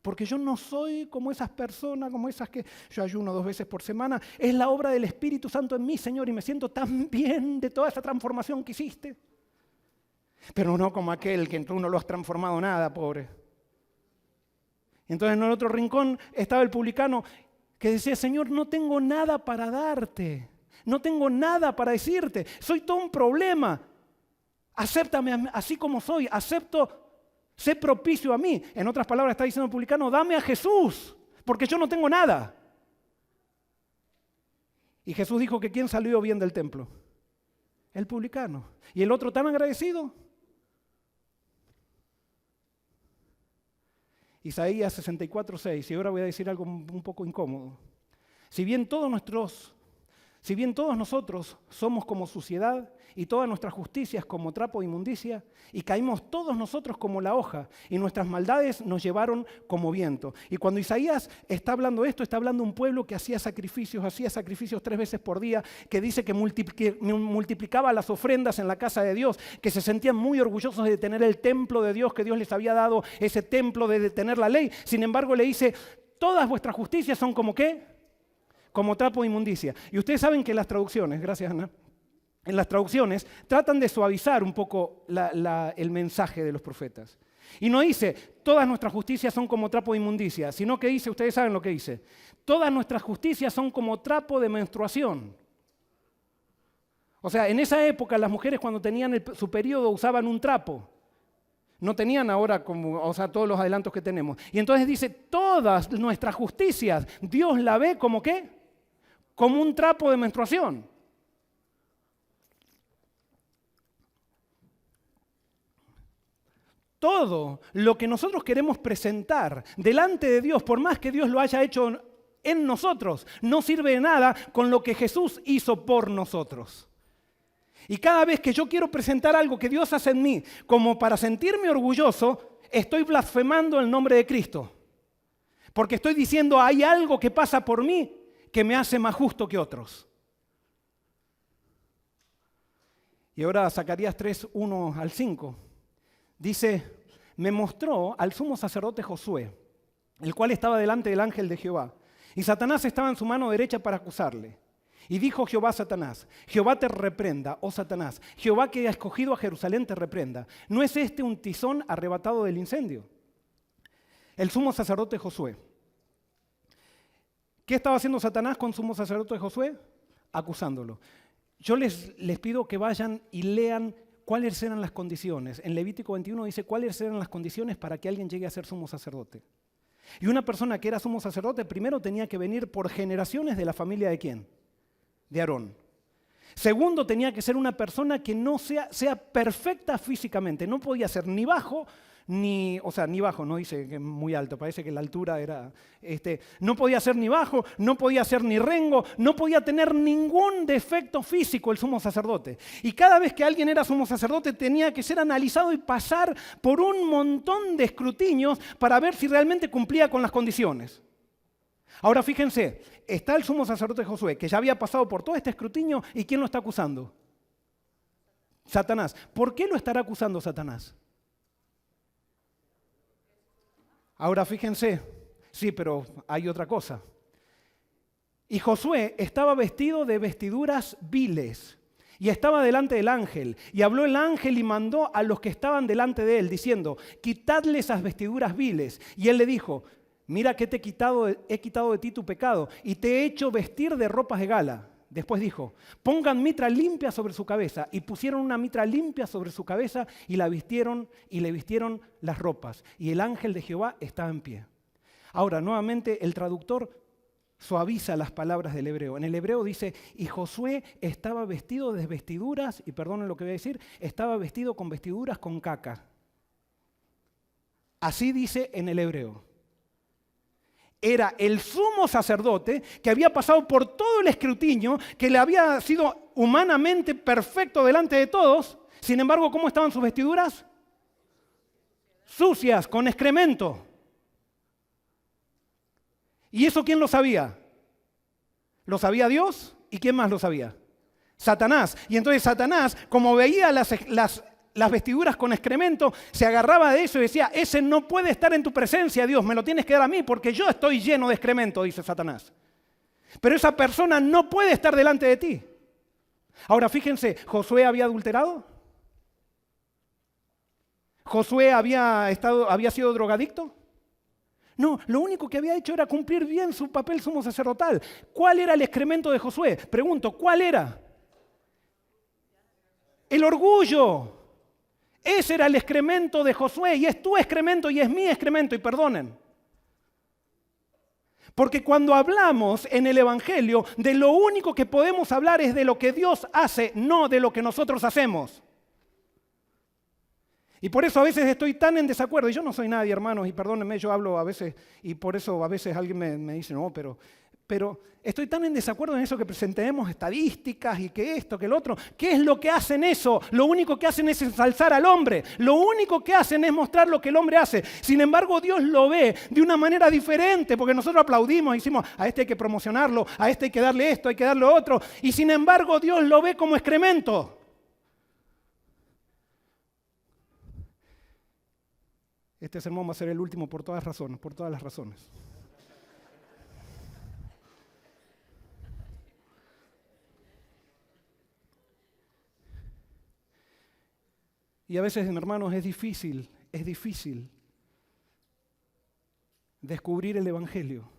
Porque yo no soy como esas personas, como esas que yo ayuno 2 veces por semana. Es la obra del Espíritu Santo en mí, Señor, y me siento tan bien de toda esa transformación que hiciste. Pero no como aquel que tú no lo has transformado nada, pobre. Entonces en el otro rincón estaba el publicano que decía, Señor, no tengo nada para darte. No tengo nada para decirte. Soy todo un problema. Acéptame así como soy. Sé propicio a mí. En otras palabras está diciendo el publicano, dame a Jesús, porque yo no tengo nada. Y Jesús dijo que ¿quién salió bien del templo? El publicano. ¿Y el otro tan agradecido? Isaías 64:6, y ahora voy a decir algo un poco incómodo. Si bien todos nosotros somos como suciedad y todas nuestras justicias como trapo de inmundicia, y caímos todos nosotros como la hoja, y nuestras maldades nos llevaron como viento. Y cuando Isaías está hablando esto, está hablando de un pueblo que hacía sacrificios 3 veces por día, que dice que multiplicaba las ofrendas en la casa de Dios, que se sentían muy orgullosos de tener el templo de Dios, que Dios les había dado ese templo de tener la ley. Sin embargo, le dice, todas vuestras justicias son como ¿qué? Como trapo de inmundicia. Y ustedes saben que las traducciones, gracias Ana, en las traducciones tratan de suavizar un poco el mensaje de los profetas. Y no dice, todas nuestras justicias son como trapo de inmundicia, sino que dice, ustedes saben lo que dice, todas nuestras justicias son como trapo de menstruación. O sea, en esa época las mujeres cuando tenían su periodo usaban un trapo. No tenían ahora todos los adelantos que tenemos. Y entonces dice, todas nuestras justicias, Dios la ve como ¿qué? Como un trapo de menstruación. Todo lo que nosotros queremos presentar delante de Dios, por más que Dios lo haya hecho en nosotros, no sirve de nada con lo que Jesús hizo por nosotros. Y cada vez que yo quiero presentar algo que Dios hace en mí, como para sentirme orgulloso, estoy blasfemando el nombre de Cristo. Porque estoy diciendo, hay algo que pasa por mí que me hace más justo que otros. Y ahora Zacarías 3, 1 al 5. Dice, me mostró al sumo sacerdote Josué, el cual estaba delante del ángel de Jehová. Y Satanás estaba en su mano derecha para acusarle. Y dijo Jehová a Satanás, Jehová te reprenda, oh Satanás, Jehová que ha escogido a Jerusalén te reprenda. ¿No es este un tizón arrebatado del incendio? El sumo sacerdote Josué. ¿Qué estaba haciendo Satanás con sumo sacerdote Josué? Acusándolo. Yo les pido que vayan y lean cuáles eran las condiciones. En Levítico 21 dice cuáles eran las condiciones para que alguien llegue a ser sumo sacerdote. Y una persona que era sumo sacerdote primero tenía que venir por generaciones de la familia de ¿quién? De Aarón. Segundo, tenía que ser una persona que no sea perfecta físicamente. No podía ser ni bajo, ni bajo, no dice que es muy alto, parece que la altura era, no podía ser ni bajo, no podía ser ni rengo, no podía tener ningún defecto físico el sumo sacerdote. Y cada vez que alguien era sumo sacerdote tenía que ser analizado y pasar por un montón de escrutinios para ver si realmente cumplía con las condiciones. Ahora fíjense, está el sumo sacerdote Josué, que ya había pasado por todo este escrutinio, ¿y quién lo está acusando? Satanás. ¿Por qué lo estará acusando Satanás? Ahora fíjense, sí, pero hay otra cosa. Y Josué estaba vestido de vestiduras viles y estaba delante del ángel. Y habló el ángel y mandó a los que estaban delante de él, diciendo, quitadle esas vestiduras viles. Y él le dijo, mira que he quitado de ti tu pecado y te he hecho vestir de ropas de gala. Después dijo, pongan mitra limpia sobre su cabeza. Y pusieron una mitra limpia sobre su cabeza y la vistieron y le vistieron las ropas. Y el ángel de Jehová estaba en pie. Ahora, nuevamente, el traductor suaviza las palabras del hebreo. En el hebreo dice, y Josué estaba vestido de vestiduras, y perdonen lo que voy a decir, estaba vestido con vestiduras con caca. Así dice en el hebreo. Era el sumo sacerdote que había pasado por todo el escrutinio, que le había sido humanamente perfecto delante de todos. Sin embargo, ¿cómo estaban sus vestiduras? Sucias, con excremento. ¿Y eso quién lo sabía? ¿Lo sabía Dios? ¿Y quién más lo sabía? Satanás. Y entonces Satanás, como veía las vestiduras con excremento, se agarraba de eso y decía, ese no puede estar en tu presencia, Dios, me lo tienes que dar a mí porque yo estoy lleno de excremento, dice Satanás. Pero esa persona no puede estar delante de ti. Ahora fíjense, ¿Josué había adulterado? ¿Josué había sido drogadicto? No, lo único que había hecho era cumplir bien su papel sumo sacerdotal. ¿Cuál era el excremento de Josué? Pregunto, ¿cuál era? El orgullo. Ese era el excremento de Josué y es tu excremento y es mi excremento, y perdonen. Porque cuando hablamos en el Evangelio, de lo único que podemos hablar es de lo que Dios hace, no de lo que nosotros hacemos. Y por eso a veces estoy tan en desacuerdo, y yo no soy nadie, hermanos, y perdónenme, yo hablo a veces, y por eso a veces alguien me dice, no, pero estoy tan en desacuerdo en eso que presentemos estadísticas y que esto, que el otro. ¿Qué es lo que hacen eso? Lo único que hacen es ensalzar al hombre. Lo único que hacen es mostrar lo que el hombre hace. Sin embargo, Dios lo ve de una manera diferente, porque nosotros aplaudimos, decimos, a este hay que promocionarlo, a este hay que darle esto, hay que darle otro. Y sin embargo, Dios lo ve como excremento. Este sermón va a ser el último por todas las razones. Y a veces, hermanos, es difícil descubrir el Evangelio.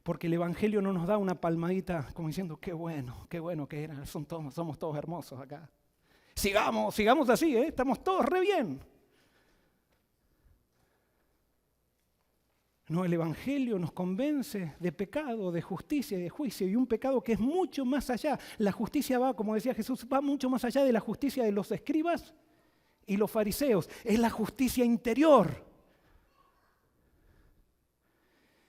Porque el Evangelio no nos da una palmadita como diciendo, qué bueno que era, somos todos hermosos acá. Sigamos así, estamos todos re bien. No, el Evangelio nos convence de pecado, de justicia y de juicio, y un pecado que es mucho más allá. La justicia va, como decía Jesús, va mucho más allá de la justicia de los escribas y los fariseos. Es la justicia interior.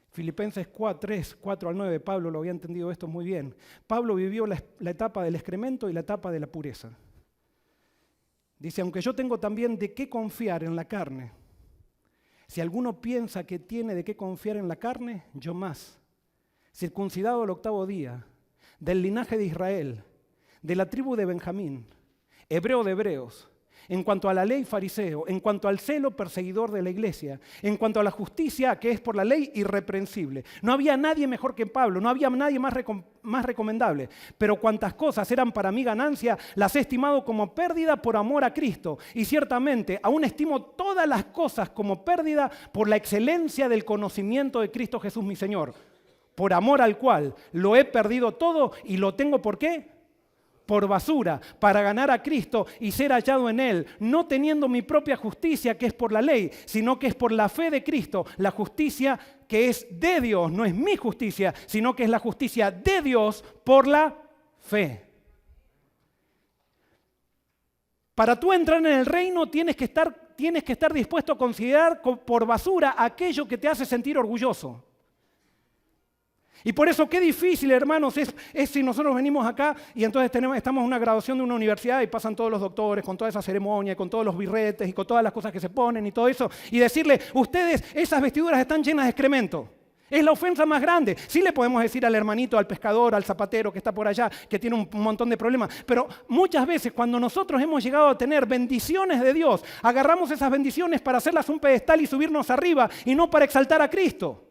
Filipenses 3:4-9, Pablo lo había entendido esto muy bien. Pablo vivió la etapa del excremento y la etapa de la pureza. Dice, aunque yo tengo también de qué confiar en la carne, si alguno piensa que tiene de qué confiar en la carne, yo más. Circuncidado al 8º día, del linaje de Israel, de la tribu de Benjamín, hebreo de hebreos, en cuanto a la ley fariseo, en cuanto al celo perseguidor de la iglesia, en cuanto a la justicia que es por la ley irreprensible. No había nadie mejor que Pablo, no había nadie más recomendable, pero cuantas cosas eran para mí ganancia, las he estimado como pérdida por amor a Cristo, y ciertamente aún estimo todas las cosas como pérdida por la excelencia del conocimiento de Cristo Jesús mi Señor, por amor al cual lo he perdido todo y lo tengo ¿por qué? Por basura, para ganar a Cristo y ser hallado en Él, no teniendo mi propia justicia que es por la ley, sino que es por la fe de Cristo, la justicia que es de Dios, no es mi justicia, sino que es la justicia de Dios por la fe. Para tú entrar en el reino tienes que estar dispuesto a considerar por basura aquello que te hace sentir orgulloso. Y por eso qué difícil, hermanos, es si nosotros venimos acá y entonces estamos en una graduación de una universidad y pasan todos los doctores con toda esa ceremonia, con todos los birretes y con todas las cosas que se ponen y todo eso, y decirle, ustedes, esas vestiduras están llenas de excremento. Es la ofensa más grande. Sí le podemos decir al hermanito, al pescador, al zapatero que está por allá, que tiene un montón de problemas. Pero muchas veces cuando nosotros hemos llegado a tener bendiciones de Dios, agarramos esas bendiciones para hacerlas un pedestal y subirnos arriba y no para exaltar a Cristo.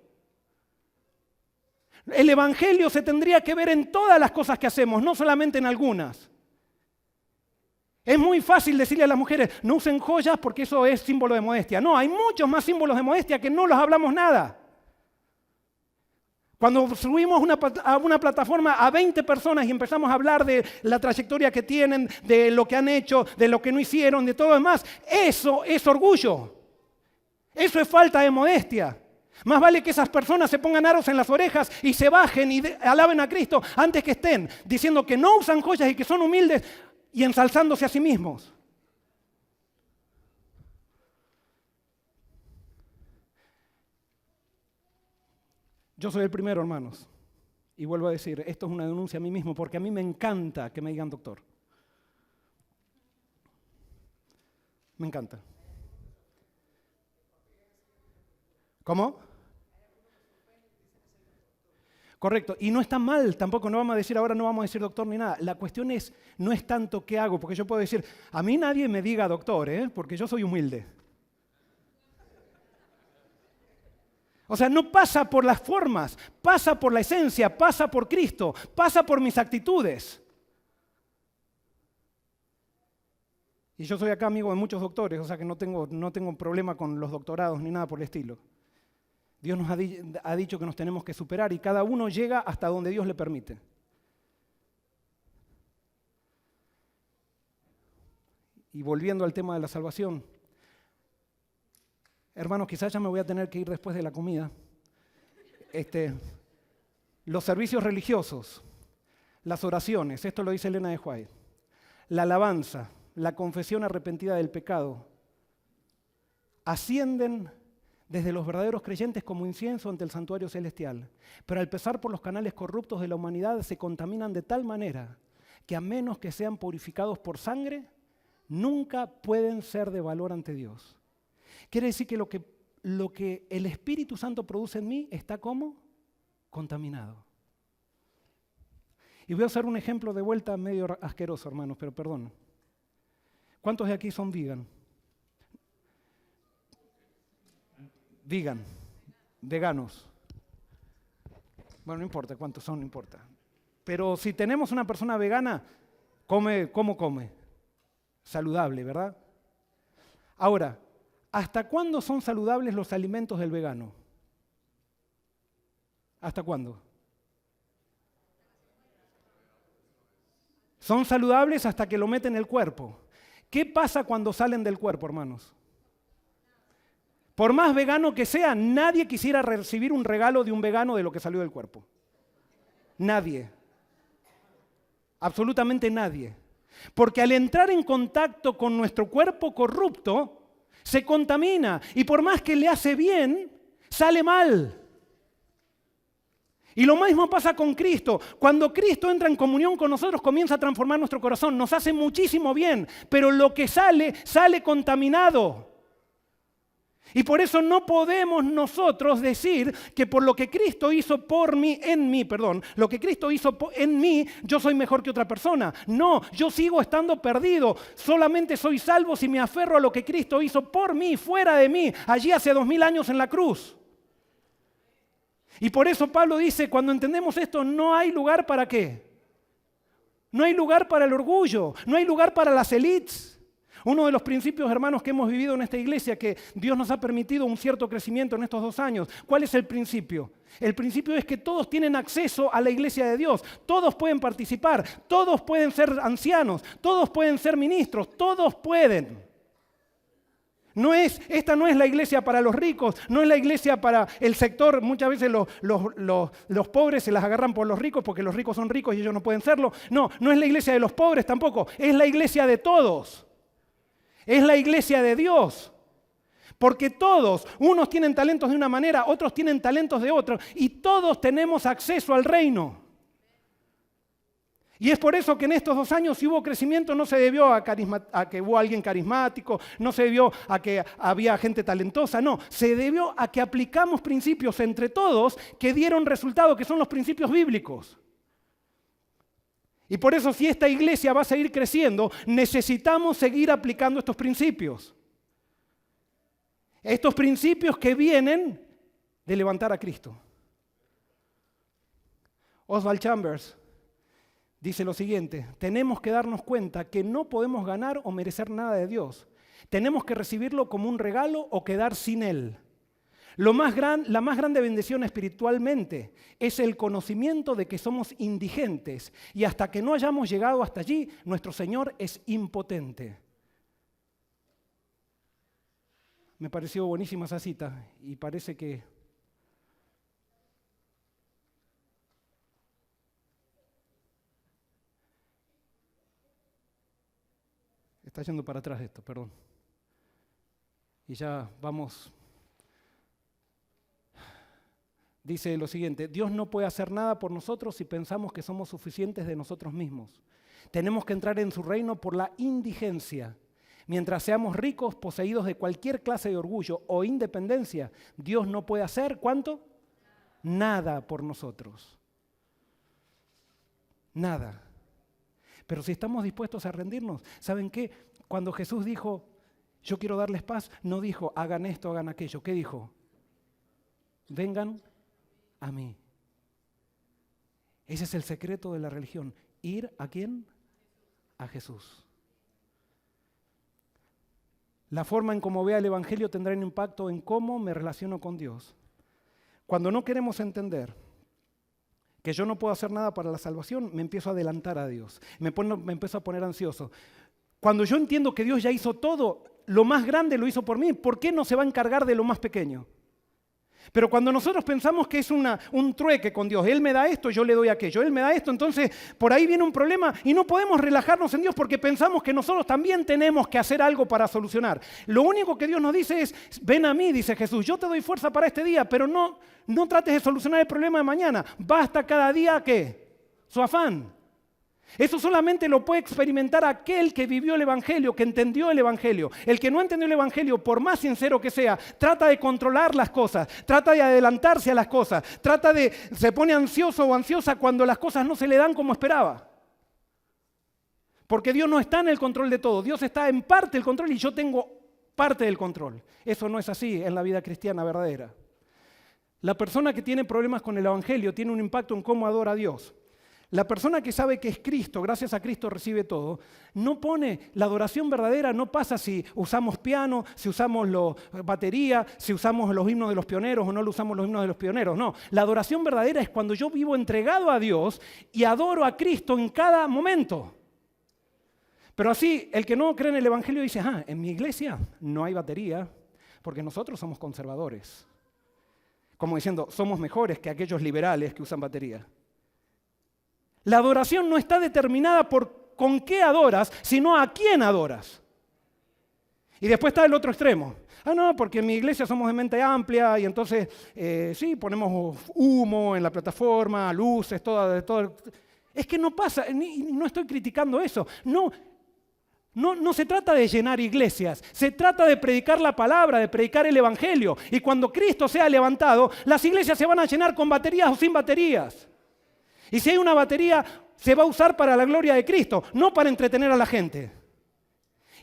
El evangelio se tendría que ver en todas las cosas que hacemos, no solamente en algunas. Es muy fácil decirle a las mujeres, no usen joyas porque eso es símbolo de modestia. No, hay muchos más símbolos de modestia que no los hablamos nada. Cuando subimos a una plataforma a 20 personas y empezamos a hablar de la trayectoria que tienen, de lo que han hecho, de lo que no hicieron, de todo lo demás, eso es orgullo. Eso es falta de modestia. Más vale que esas personas se pongan aros en las orejas y se bajen y alaben a Cristo antes que estén diciendo que no usan joyas y que son humildes y ensalzándose a sí mismos. Yo soy el primero, hermanos, y vuelvo a decir, esto es una denuncia a mí mismo, porque a mí me encanta que me digan doctor. Me encanta. ¿Cómo? Correcto, y no está mal, tampoco no vamos a decir ahora no vamos a decir doctor ni nada. La cuestión no es tanto qué hago, porque yo puedo decir, a mí nadie me diga doctor, porque yo soy humilde. O sea, no pasa por las formas, pasa por la esencia, pasa por Cristo, pasa por mis actitudes. Y yo soy acá amigo de muchos doctores, o sea que no tengo problema con los doctorados ni nada por el estilo. Dios nos ha dicho que nos tenemos que superar y cada uno llega hasta donde Dios le permite. Y volviendo al tema de la salvación, hermanos, quizás ya me voy a tener que ir después de la comida. Los servicios religiosos, las oraciones, esto lo dice Elena de White, la alabanza, la confesión arrepentida del pecado, ascienden desde los verdaderos creyentes como incienso ante el santuario celestial, pero al pasar por los canales corruptos de la humanidad se contaminan de tal manera que a menos que sean purificados por sangre, nunca pueden ser de valor ante Dios. Quiere decir que lo que el Espíritu Santo produce en mí está como contaminado. Y voy a usar un ejemplo de vuelta medio asqueroso, hermanos, pero perdón. ¿Cuántos de aquí son veganos? Bueno, no importa cuántos son, no importa. Pero si tenemos una persona vegana, ¿cómo come? Saludable, ¿verdad? Ahora, ¿hasta cuándo son saludables los alimentos del vegano? ¿Hasta cuándo? Son saludables hasta que lo meten en el cuerpo. ¿Qué pasa cuando salen del cuerpo, hermanos? Por más vegano que sea, nadie quisiera recibir un regalo de un vegano de lo que salió del cuerpo. Nadie. Absolutamente nadie. Porque al entrar en contacto con nuestro cuerpo corrupto, se contamina y por más que le hace bien, sale mal. Y lo mismo pasa con Cristo. Cuando Cristo entra en comunión con nosotros, comienza a transformar nuestro corazón. Nos hace muchísimo bien, pero lo que sale contaminado. Y por eso no podemos nosotros decir que por lo que Cristo hizo lo que Cristo hizo en mí, yo soy mejor que otra persona. No, yo sigo estando perdido. Solamente soy salvo si me aferro a lo que Cristo hizo por mí, fuera de mí, allí hace 2000 años en la cruz. Y por eso Pablo dice, cuando entendemos esto, no hay lugar para ¿qué? No hay lugar para el orgullo, no hay lugar para las élites. Uno de los principios, hermanos, que hemos vivido en esta iglesia, que Dios nos ha permitido un cierto crecimiento en estos 2 años. ¿Cuál es el principio? El principio es que todos tienen acceso a la iglesia de Dios. Todos pueden participar, todos pueden ser ancianos, todos pueden ser ministros, todos pueden. Esta no es la iglesia para los ricos, no es la iglesia para el sector. Muchas veces los pobres se las agarran por los ricos porque los ricos son ricos y ellos no pueden serlo. No es la iglesia de los pobres tampoco, es la iglesia de todos. Es la iglesia de Dios. Porque todos, unos tienen talentos de una manera, otros tienen talentos de otra, y todos tenemos acceso al reino. Y es por eso que en estos 2 años, si hubo crecimiento, no se debió a que hubo alguien carismático, no se debió a que había gente talentosa, no, se debió a que aplicamos principios entre todos que dieron resultado, que son los principios bíblicos. Y por eso, si esta iglesia va a seguir creciendo, necesitamos seguir aplicando estos principios. Estos principios que vienen de levantar a Cristo. Oswald Chambers dice lo siguiente: tenemos que darnos cuenta que no podemos ganar o merecer nada de Dios. Tenemos que recibirlo como un regalo o quedar sin Él. La más grande bendición espiritualmente es el conocimiento de que somos indigentes y hasta que no hayamos llegado hasta allí, nuestro Señor es impotente. Me pareció buenísima esa cita y parece que está yendo para atrás esto, perdón. Y ya vamos. Dice lo siguiente: Dios no puede hacer nada por nosotros si pensamos que somos suficientes de nosotros mismos. Tenemos que entrar en su reino por la indigencia. Mientras seamos ricos, poseídos de cualquier clase de orgullo o independencia, Dios no puede hacer, ¿cuánto? Nada por nosotros. Nada. Pero si estamos dispuestos a rendirnos, ¿saben qué? Cuando Jesús dijo, yo quiero darles paz, no dijo, hagan esto, hagan aquello. ¿Qué dijo? Vengan a mí. Ese es el secreto de la religión. ¿Ir a quién? A Jesús. La forma en cómo vea el Evangelio tendrá un impacto en cómo me relaciono con Dios. Cuando no queremos entender que yo no puedo hacer nada para la salvación, me empiezo a adelantar a Dios. Me empiezo a poner ansioso. Cuando yo entiendo que Dios ya hizo todo, lo más grande lo hizo por mí, ¿por qué no se va a encargar de lo más pequeño? Pero cuando nosotros pensamos que es un trueque con Dios, Él me da esto, yo le doy aquello, Él me da esto, entonces por ahí viene un problema y no podemos relajarnos en Dios porque pensamos que nosotros también tenemos que hacer algo para solucionar. Lo único que Dios nos dice es, ven a mí, dice Jesús, yo te doy fuerza para este día, pero no trates de solucionar el problema de mañana. Basta cada día, ¿qué? Su afán. Eso solamente lo puede experimentar aquel que vivió el Evangelio, que entendió el Evangelio. El que no entendió el Evangelio, por más sincero que sea, trata de controlar las cosas, trata de adelantarse a las cosas, se pone ansioso o ansiosa cuando las cosas no se le dan como esperaba. Porque Dios no está en el control de todo, Dios está en parte del control y yo tengo parte del control. Eso no es así en la vida cristiana verdadera. La persona que tiene problemas con el Evangelio tiene un impacto en cómo adora a Dios. La persona que sabe que es Cristo, gracias a Cristo recibe todo, no pone, la adoración verdadera no pasa si usamos piano, si usamos batería, si usamos los himnos de los pioneros o no lo usamos los himnos de los pioneros, no. La adoración verdadera es cuando yo vivo entregado a Dios y adoro a Cristo en cada momento. Pero así, el que no cree en el Evangelio dice, en mi iglesia no hay batería porque nosotros somos conservadores. Como diciendo, somos mejores que aquellos liberales que usan batería. La adoración no está determinada por con qué adoras, sino a quién adoras. Y después está el otro extremo. No, porque en mi iglesia somos de mente amplia y entonces sí, ponemos humo en la plataforma, luces, todo. Es que no pasa, no estoy criticando eso. No se trata de llenar iglesias, se trata de predicar la palabra, de predicar el Evangelio. Y cuando Cristo sea levantado, las iglesias se van a llenar con baterías o sin baterías. Y si hay una batería, se va a usar para la gloria de Cristo, no para entretener a la gente.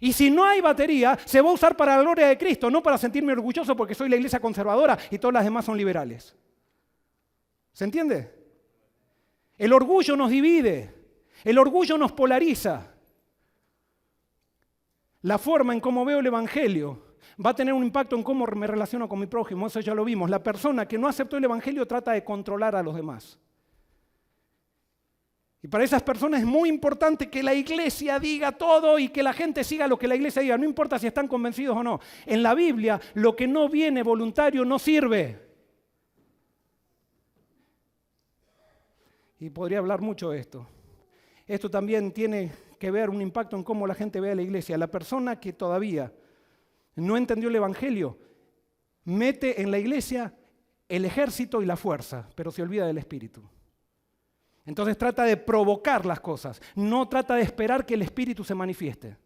Y si no hay batería, se va a usar para la gloria de Cristo, no para sentirme orgulloso porque soy la iglesia conservadora y todas las demás son liberales. ¿Se entiende? El orgullo nos divide, el orgullo nos polariza. La forma en cómo veo el Evangelio va a tener un impacto en cómo me relaciono con mi prójimo, eso ya lo vimos. La persona que no aceptó el Evangelio trata de controlar a los demás. Y para esas personas es muy importante que la iglesia diga todo y que la gente siga lo que la iglesia diga, no importa si están convencidos o no. En la Biblia, lo que no viene voluntario no sirve. Y podría hablar mucho de esto. Esto también tiene que ver un impacto en cómo la gente ve a la iglesia. La persona que todavía no entendió el Evangelio mete en la iglesia el ejército y la fuerza, pero se olvida del Espíritu. Entonces trata de provocar las cosas, no trata de esperar que el Espíritu se manifieste.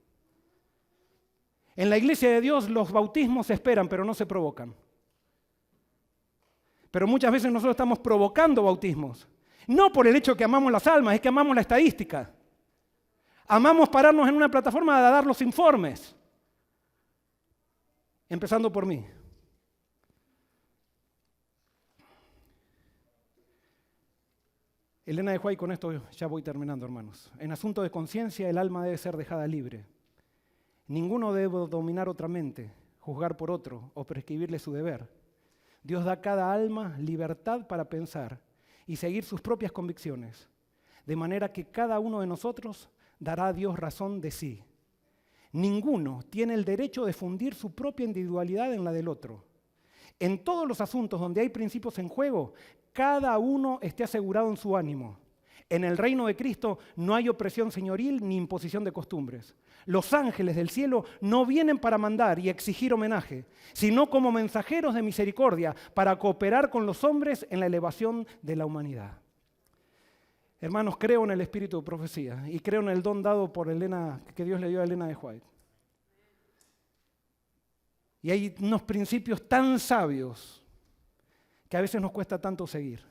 En la iglesia de Dios los bautismos se esperan, pero no se provocan. Pero muchas veces nosotros estamos provocando bautismos. No por el hecho de que amamos las almas, es que amamos la estadística. Amamos pararnos en una plataforma a dar los informes. Empezando por mí. Elena de White, con esto ya voy terminando, hermanos. En asunto de conciencia, el alma debe ser dejada libre. Ninguno debe dominar otra mente, juzgar por otro o prescribirle su deber. Dios da a cada alma libertad para pensar y seguir sus propias convicciones, de manera que cada uno de nosotros dará a Dios razón de sí. Ninguno tiene el derecho de fundir su propia individualidad en la del otro. En todos los asuntos donde hay principios en juego, cada uno esté asegurado en su ánimo. En el reino de Cristo no hay opresión señoril ni imposición de costumbres. Los ángeles del cielo no vienen para mandar y exigir homenaje, sino como mensajeros de misericordia para cooperar con los hombres en la elevación de la humanidad. Hermanos, creo en el espíritu de profecía y creo en el don dado por Elena, que Dios le dio a Elena de White. Y hay unos principios tan sabios que a veces nos cuesta tanto seguir,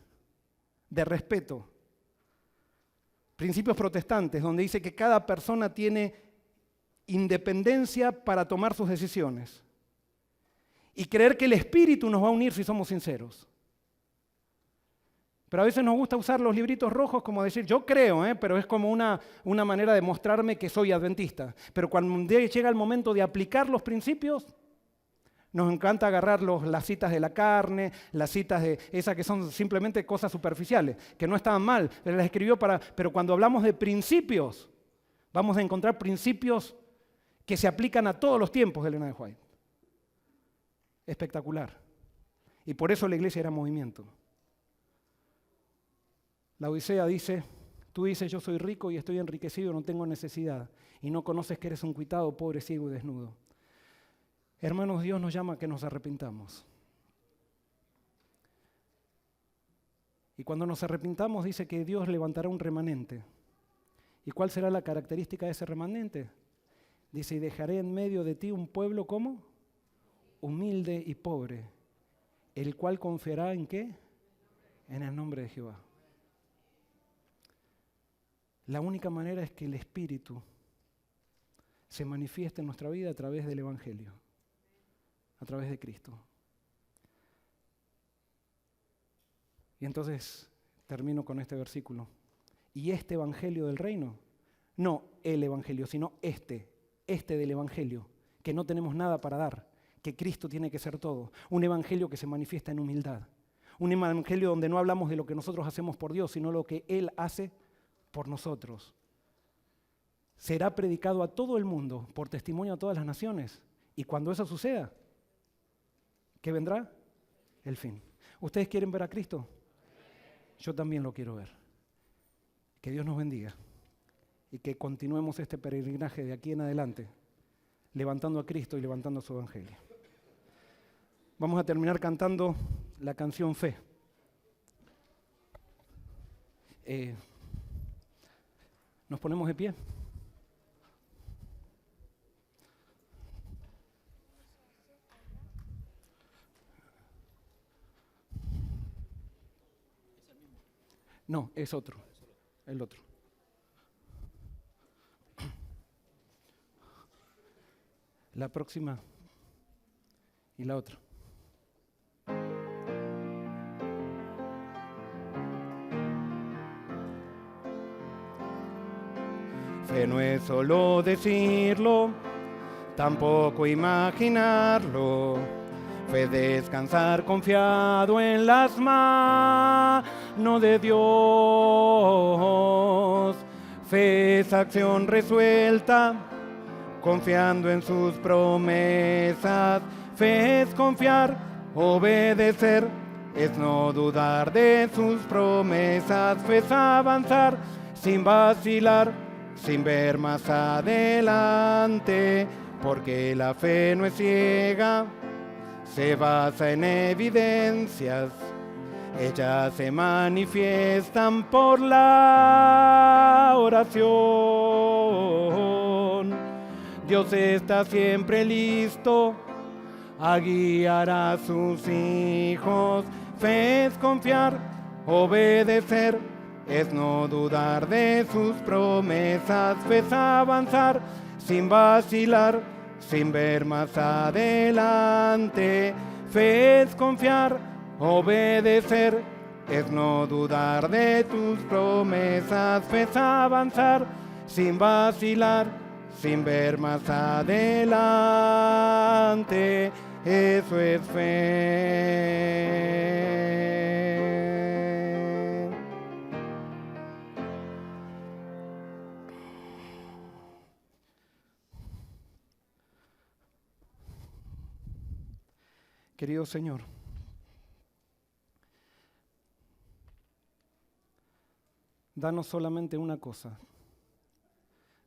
de respeto. Principios protestantes, donde dice que cada persona tiene independencia para tomar sus decisiones. Y creer que el Espíritu nos va a unir si somos sinceros. Pero a veces nos gusta usar los libritos rojos como decir, yo creo, pero es como una manera de mostrarme que soy adventista. Pero cuando llega el momento de aplicar los principios, nos encanta agarrar las citas de la carne, las citas de esas que son simplemente cosas superficiales, que no estaban mal, pero las escribió pero cuando hablamos de principios, vamos a encontrar principios que se aplican a todos los tiempos de Elena de White. Espectacular. Y por eso la iglesia era movimiento. La Odisea dice, tú dices yo soy rico y estoy enriquecido, no tengo necesidad, y no conoces que eres un cuitado, pobre, ciego y desnudo. Hermanos, Dios nos llama a que nos arrepintamos. Y cuando nos arrepintamos dice que Dios levantará un remanente. ¿Y cuál será la característica de ese remanente? Dice, y dejaré en medio de ti un pueblo, ¿cómo? Humilde y pobre, el cual confiará ¿en qué? En el nombre de Jehová. La única manera es que el Espíritu se manifieste en nuestra vida a través del Evangelio. A través de Cristo. Y entonces termino con este versículo. Y este evangelio del reino, no el evangelio, sino este del evangelio, que no tenemos nada para dar, que Cristo tiene que ser todo. Un evangelio que se manifiesta en humildad. Un evangelio donde no hablamos de lo que nosotros hacemos por Dios, sino lo que Él hace por nosotros. Será predicado a todo el mundo, por testimonio a todas las naciones. Y cuando eso suceda, ¿qué vendrá? El fin. ¿Ustedes quieren ver a Cristo? Yo también lo quiero ver. Que Dios nos bendiga y que continuemos este peregrinaje de aquí en adelante, levantando a Cristo y levantando su evangelio. Vamos a terminar cantando la canción Fe. ¿Nos ponemos de pie? No, es otro, el otro. La próxima y la otra. Fe no es solo decirlo, tampoco imaginarlo. Fe descansar confiado en las manos de Dios. Fe es acción resuelta, confiando en sus promesas. Fe es confiar, obedecer, es no dudar de sus promesas. Fe es avanzar sin vacilar, sin ver más adelante, porque la fe no es ciega, se basa en evidencias. ellas se manifiestan por la oración. Dios está siempre listo a guiar a sus hijos. Fe es confiar, obedecer, es no dudar de sus promesas. Fe es avanzar sin vacilar, sin ver más adelante. Fe es confiar, obedecer, es no dudar de tus promesas. Fe es avanzar sin vacilar, sin ver más adelante. Eso es fe. Querido Señor, danos solamente una cosa,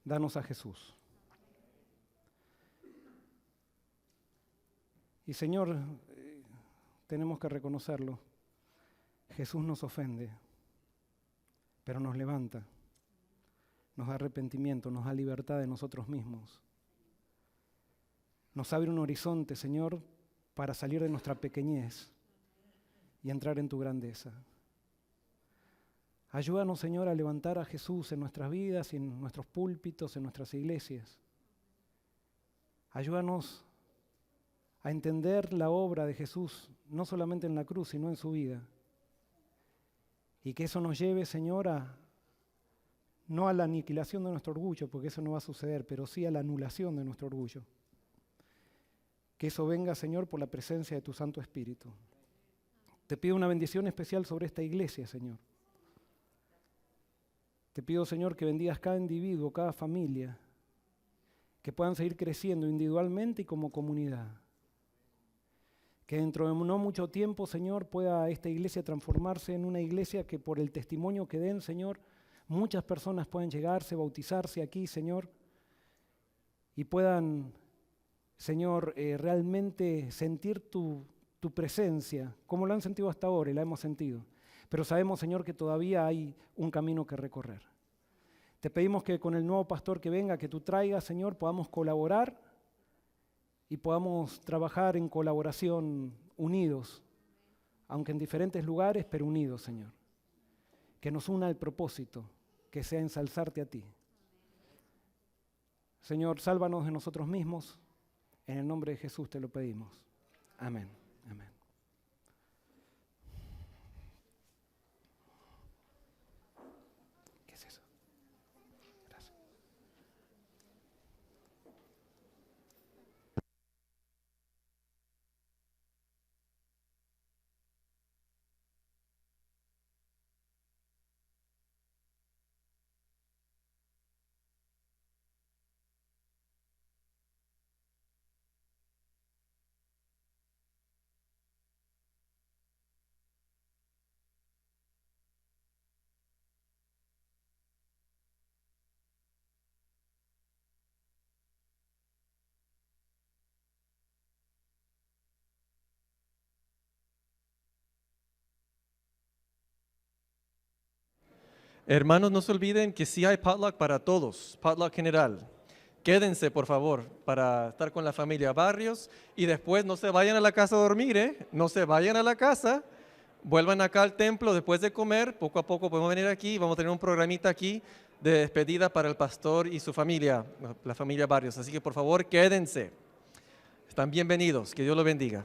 danos a Jesús. Y Señor, tenemos que reconocerlo, Jesús nos ofende, pero nos levanta, nos da arrepentimiento, nos da libertad de nosotros mismos. Nos abre un horizonte, Señor, para salir de nuestra pequeñez y entrar en tu grandeza. Ayúdanos, Señor, a levantar a Jesús en nuestras vidas y en nuestros púlpitos, en nuestras iglesias. Ayúdanos a entender la obra de Jesús, no solamente en la cruz, sino en su vida. Y que eso nos lleve, Señor, no a la aniquilación de nuestro orgullo, porque eso no va a suceder, pero sí a la anulación de nuestro orgullo. Que eso venga, Señor, por la presencia de tu Santo Espíritu. Te pido una bendición especial sobre esta iglesia, Señor. Te pido, Señor, que bendigas cada individuo, cada familia, que puedan seguir creciendo individualmente y como comunidad. Que dentro de no mucho tiempo, Señor, pueda esta iglesia transformarse en una iglesia que por el testimonio que den, Señor, muchas personas puedan llegarse, bautizarse aquí, Señor, y puedan, Señor, realmente sentir tu presencia, como lo han sentido hasta ahora y la hemos sentido. Pero sabemos, Señor, que todavía hay un camino que recorrer. Te pedimos que con el nuevo pastor que venga, que tú traigas, Señor, podamos colaborar y podamos trabajar en colaboración unidos, aunque en diferentes lugares, pero unidos, Señor. Que nos una el propósito, que sea ensalzarte a ti. Señor, sálvanos de nosotros mismos. En el nombre de Jesús te lo pedimos. Amén. Amén. ¿Qué es eso? Gracias. Hermanos, no se olviden que sí hay potluck para todos, potluck general. Quédense, por favor, para estar con la familia Barrios y después no se vayan a la casa a dormir, no se vayan a la casa, vuelvan acá al templo después de comer, poco a poco podemos venir aquí, vamos a tener un programita aquí de despedida para el pastor y su familia, la familia Barrios. Así que por favor, quédense. Están bienvenidos, que Dios los bendiga.